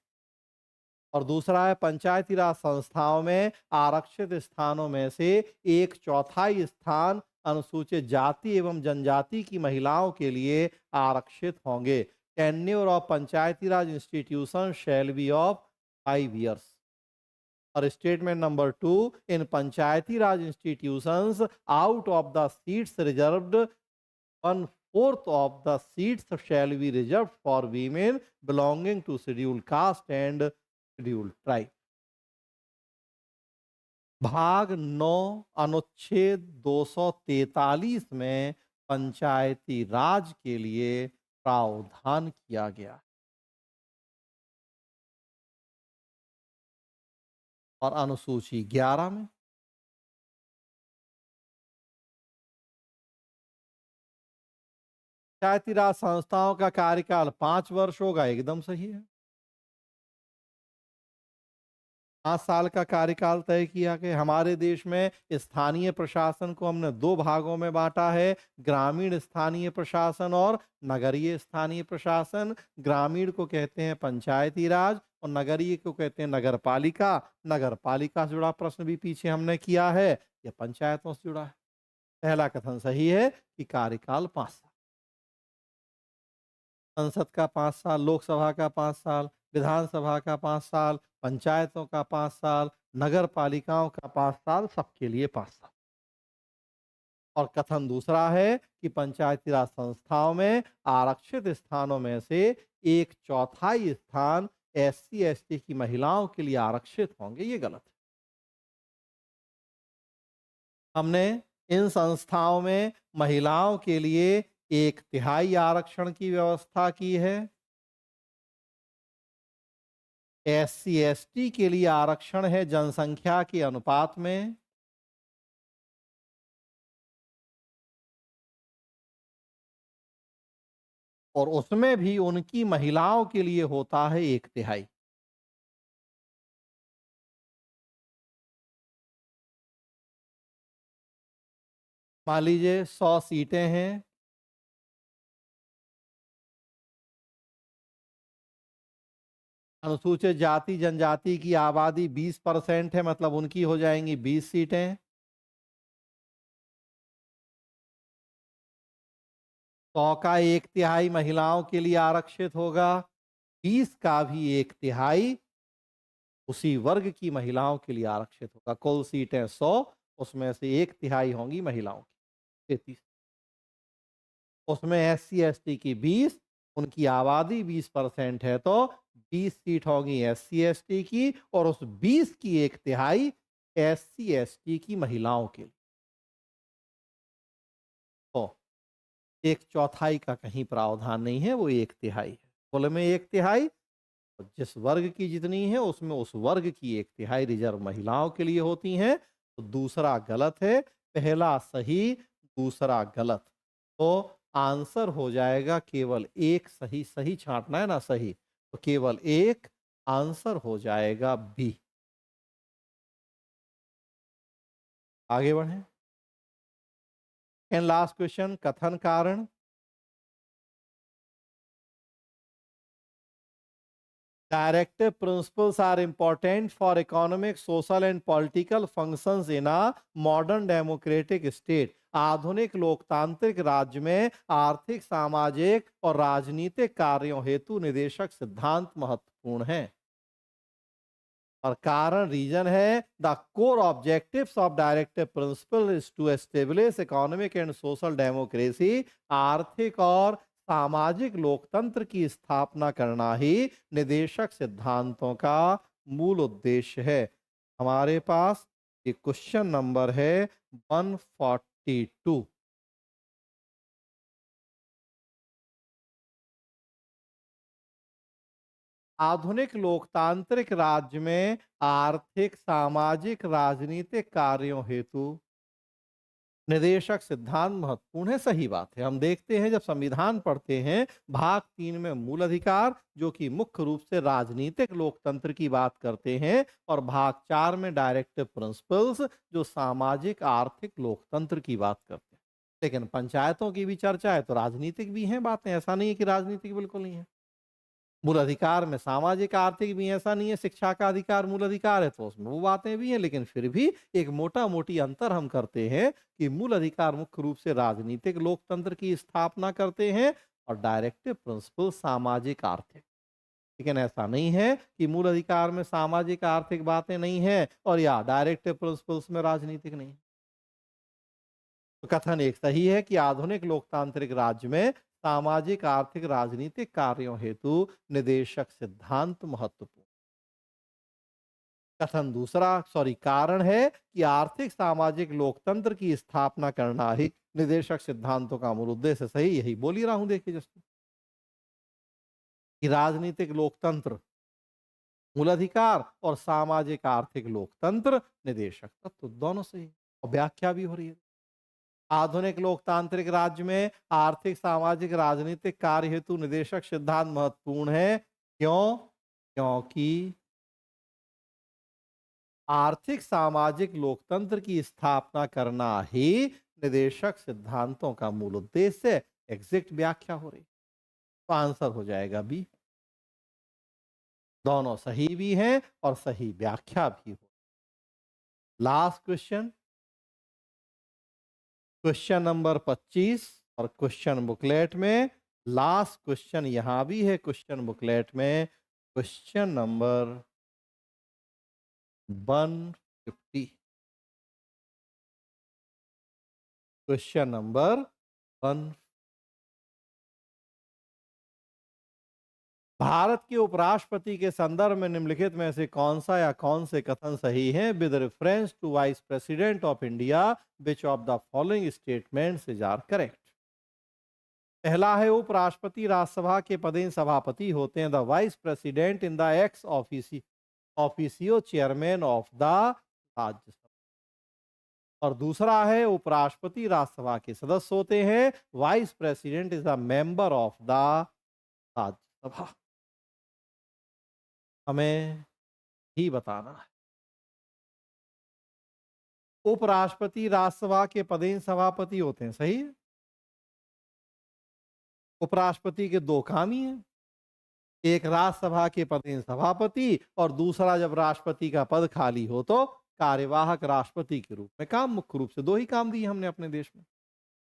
[SPEAKER 1] और दूसरा है पंचायती राज संस्थाओं में आरक्षित स्थानों में से 1/4 स्थान अनुसूचित जाति एवं जनजाति की महिलाओं के लिए आरक्षित होंगे। Tenure of Panchayati Raj institution shall be of 5 years। और statement number 2, in Panchayati Raj institutions out of the seats reserved 1/4 of the seats shall be reserved for women belonging to scheduled caste and scheduled tribe। भाग 9 अनुच्छेद 243 में पंचायती राज के लिए प्रावधान किया गया। और अनुसूची 11 में पंचायती राज संस्थाओं का कार्यकाल 5 वर्ष होगा, एकदम सही है। 5 साल का कार्यकाल तय किया गया। हमारे देश में स्थानीय प्रशासन को हमने 2 भागों में बांटा है, ग्रामीण स्थानीय प्रशासन और नगरीय स्थानीय प्रशासन। ग्रामीण को कहते हैं पंचायती राज और नगरीय को कहते हैं नगर पालिका। नगर पालिका से जुड़ा प्रश्न भी पीछे हमने किया है, यह पंचायतों से जुड़ा है। पहला कथन सही है कि कार्यकाल 5 साल। संसद का 5 साल, लोकसभा का 5 साल, विधानसभा का 5 साल, पंचायतों का 5 साल, नगर पालिकाओं का 5 साल, सबके लिए 5 साल। और कथन दूसरा है कि पंचायती राज संस्थाओं में आरक्षित स्थानों में से 1/4 स्थान एससी एसटी की महिलाओं के लिए आरक्षित होंगे, ये गलत है। हमने इन संस्थाओं में महिलाओं के लिए 1/3 आरक्षण की व्यवस्था की है। एससी एसटी के लिए आरक्षण है जनसंख्या के अनुपात में। और उसमें भी उनकी महिलाओं के लिए होता है 1/3। मान लीजिए 100 सीटें हैं। अनुसूचित जाति जनजाति की आबादी 20% है, मतलब उनकी हो जाएंगी 20 सीटें। 100 का 1/3 महिलाओं के लिए आरक्षित होगा, 20 का भी 1/3 उसी वर्ग की महिलाओं के लिए आरक्षित होगा। कुल सीटें 100, उसमें से 1/3 होंगी महिलाओं की, 33। उसमें एससी एसटी की 20, उनकी आबादी 20% है, तो 20 सीट होंगी एससी एसटी की, और उस 20 की 1/3 एससी एसटी की महिलाओं के लिए। तो 1/4 का कहीं प्रावधान नहीं है, वो 1/3 है। कुल में 1/3, जिस वर्ग की जितनी है उसमें उस वर्ग की 1/3 रिजर्व महिलाओं के लिए होती हैं। तो दूसरा गलत है, पहला सही, दूसरा गलत। तो आंसर हो जाएगा केवल एक सही, सही छांटना है ना, सही, तो केवल एक आंसर हो जाएगा बी। आगे बढ़ें। एंड लास्ट क्वेश्चन, कथन कारण। Directive principles are important for economic, social and political functions in a modern democratic state. आधुनिक लोकतांत्रिक राज्य में आर्थिक, सामाजिक और राजनीतिक कार्यों हेतु निदेशक सिद्धांत महत्वपूर्ण हैं। और कारण, रीजन है, the core objectives of directive principle is to establish economic and social democracy. आर्थिक और सामाजिक लोकतंत्र की स्थापना करना ही निदेशक सिद्धांतों का मूल उद्देश्य है। हमारे पास ये क्वेश्चन नंबर है 142। आधुनिक लोकतांत्रिक राज्य में आर्थिक, सामाजिक, राजनीतिक कार्यों हेतु निदेशक सिद्धांत महत्वपूर्ण है, सही बात है। हम देखते हैं जब संविधान पढ़ते हैं, भाग 3 में मूल अधिकार, जो कि मुख्य रूप से राजनीतिक लोकतंत्र की बात करते हैं, और भाग 4 में डायरेक्टिव प्रिंसिपल्स, जो सामाजिक आर्थिक लोकतंत्र की बात करते हैं। लेकिन पंचायतों की भी चर्चा है तो राजनीतिक भी हैं बातें, ऐसा नहीं है कि राजनीतिक बिल्कुल नहीं है। मूल अधिकार में सामाजिक आर्थिक भी, ऐसा नहीं है शिक्षा का अधिकार मूल अधिकार है तो उसमें वो बातें भी हैं, लेकिन फिर भी एक मोटा मोटी अंतर हम करते हैं कि मूल अधिकार मुख्य रूप से राजनीतिक लोकतंत्र की स्थापना करते हैं, और डायरेक्टिव प्रिंसिपल सामाजिक आर्थिक। लेकिन ऐसा नहीं है कि मूल अधिकार में सामाजिक आर्थिक बातें नहीं है और या डायरेक्टिव प्रिंसिपल्स में राजनीतिक नहीं है। तो कथन एक सही है कि आधुनिक लोकतांत्रिक राज्य में सामाजिक, आर्थिक, राजनीतिक कार्यों हेतु निदेशक सिद्धांत महत्वपूर्ण। कथन दूसरा, कारण है कि आर्थिक, सामाजिक लोकतंत्र की स्थापना करना ही निदेशक सिद्धांतों का मूल उद्देश्य। सही, यही बोल ही रहा हूं। देखिए जैसे कि राजनीतिक लोकतंत्र मूल अधिकार और सामाजिक आर्थिक लोकतंत्र निदेशक तत्व, दोनों सही, और व्याख्या भी हो रही है। आधुनिक लोकतांत्रिक राज्य में आर्थिक, सामाजिक, राजनीतिक कार्य हेतु निदेशक सिद्धांत महत्वपूर्ण है। क्यों? क्योंकि आर्थिक, सामाजिक लोकतंत्र की स्थापना करना ही निदेशक सिद्धांतों का मूल उद्देश्य है। एग्जैक्ट व्याख्या हो रही, तो आंसर हो जाएगा बी। दोनों सही भी हैं और सही व्याख्या भी हो। लास्ट क्वेश्चन, क्वेश्चन नंबर 25, और क्वेश्चन बुकलेट में लास्ट क्वेश्चन यहां भी है। क्वेश्चन बुकलेट में question number 150, question number 1 Bharat के उपराष्ट्रपति के संदर्भ में निम्नलिखित में से कौन सा या कौन से कथन सही हैं? With reference to vice president of India which of the following statements is are correct? पहला है उपराष्ट्रपति राज्यसभा के पदेन सभापति होते हैं। The vice president in the ex officio chairman of the Rajya Sabha. और दूसरा है उपराष्ट्रपति राज्यसभा के सदस्य होते हैं। Vice president is the member of the Rajya Sabha. हमें ही बताना है। उपराष्ट्रपति राज्यसभा के पदेन सभापति होते हैं, सही है। उपराष्ट्रपति के दो काम ही हैं, एक राज्यसभा के पदेन सभापति और दूसरा जब राष्ट्रपति का पद खाली हो तो कार्यवाहक राष्ट्रपति के रूप में काम। मुख्य रूप से दो ही काम दिए हमने अपने देश में।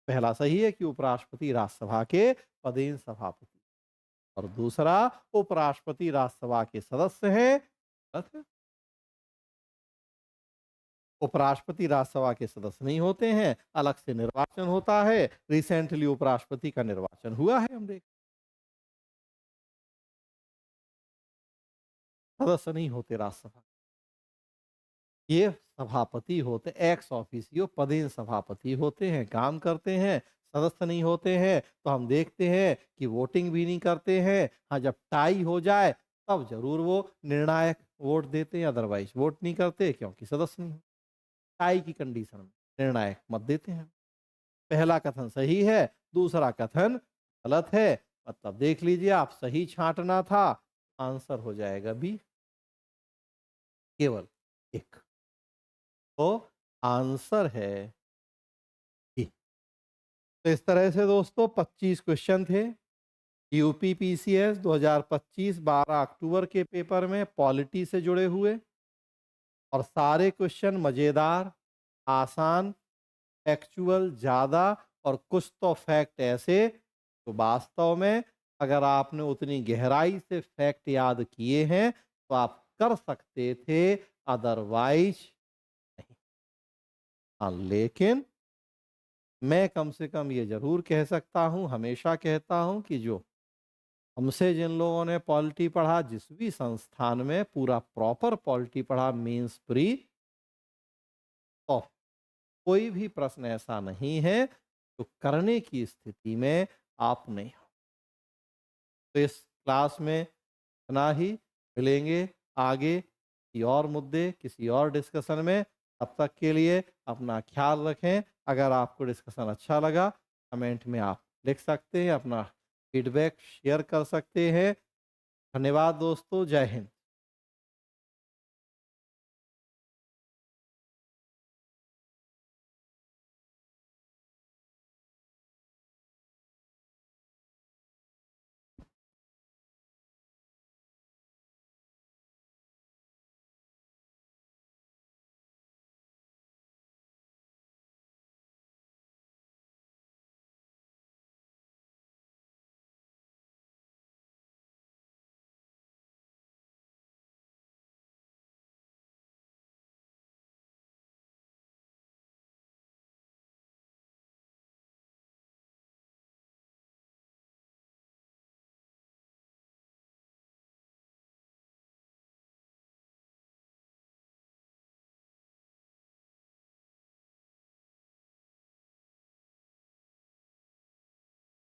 [SPEAKER 1] पहला सही है कि उपराष्ट्रपति राज्यसभा के पदेन सभापति, और दूसरा उपराष्ट्रपति राज्यसभा के सदस्य हैं। गलत है। उपराष्ट्रपति राज्यसभा के सदस्य नहीं होते हैं, अलग से निर्वाचन होता है। रिसेंटली उपराष्ट्रपति का निर्वाचन हुआ है, हम देख। सदस्य नहीं होते राज्यसभा, ये सभापति होते, एक्स ऑफिसियो पदेन सभापति होते हैं, काम करते हैं, सदस्य नहीं होते हैं। तो हम देखते हैं कि वोटिंग भी नहीं करते हैं। हाँ, जब टाई हो जाए तब जरूर वो निर्णायक वोट देते हैं, अदरवाइज वोट नहीं करते क्योंकि सदस्य नहीं। टाई की कंडीशन में निर्णायक मत देते हैं। पहला कथन सही है, दूसरा कथन गलत है। मतलब देख लीजिए, आप सही छांटना था, आंसर हो जाएगा बी, केवल एक। तो आंसर है बी। तो इस तरह से दोस्तों 25 क्वेश्चन थे यूपी पीसीएस 2025 12 अक्टूबर के पेपर में पॉलिटी से जुड़े हुए, और सारे क्वेश्चन मज़ेदार, आसान, एक्चुअल ज़्यादा, और कुछ तो फैक्ट ऐसे तो वास्तव में अगर आपने उतनी गहराई से फैक्ट याद किए हैं तो आप कर सकते थे, अदरवाइज नहीं। हाँ, लेकिन मैं कम से कम ये जरूर कह सकता हूँ, हमेशा कहता हूँ कि जो हमसे जिन लोगों ने पॉलिटी पढ़ा, जिस भी संस्थान में पूरा प्रॉपर पॉलिटी पढ़ा, मेंस प्री, तो कोई भी प्रश्न ऐसा नहीं है तो करने की स्थिति में आप नहीं हो। तो इस क्लास में इतना ही, मिलेंगे आगे किसी और मुद्दे, किसी और डिस्कशन में। तब तक के लिए अपना ख्याल रखें। अगर आपको डिस्कशन अच्छा लगा, कमेंट में आप लिख सकते हैं, अपना फीडबैक शेयर कर सकते हैं। धन्यवाद दोस्तों, जय हिंद।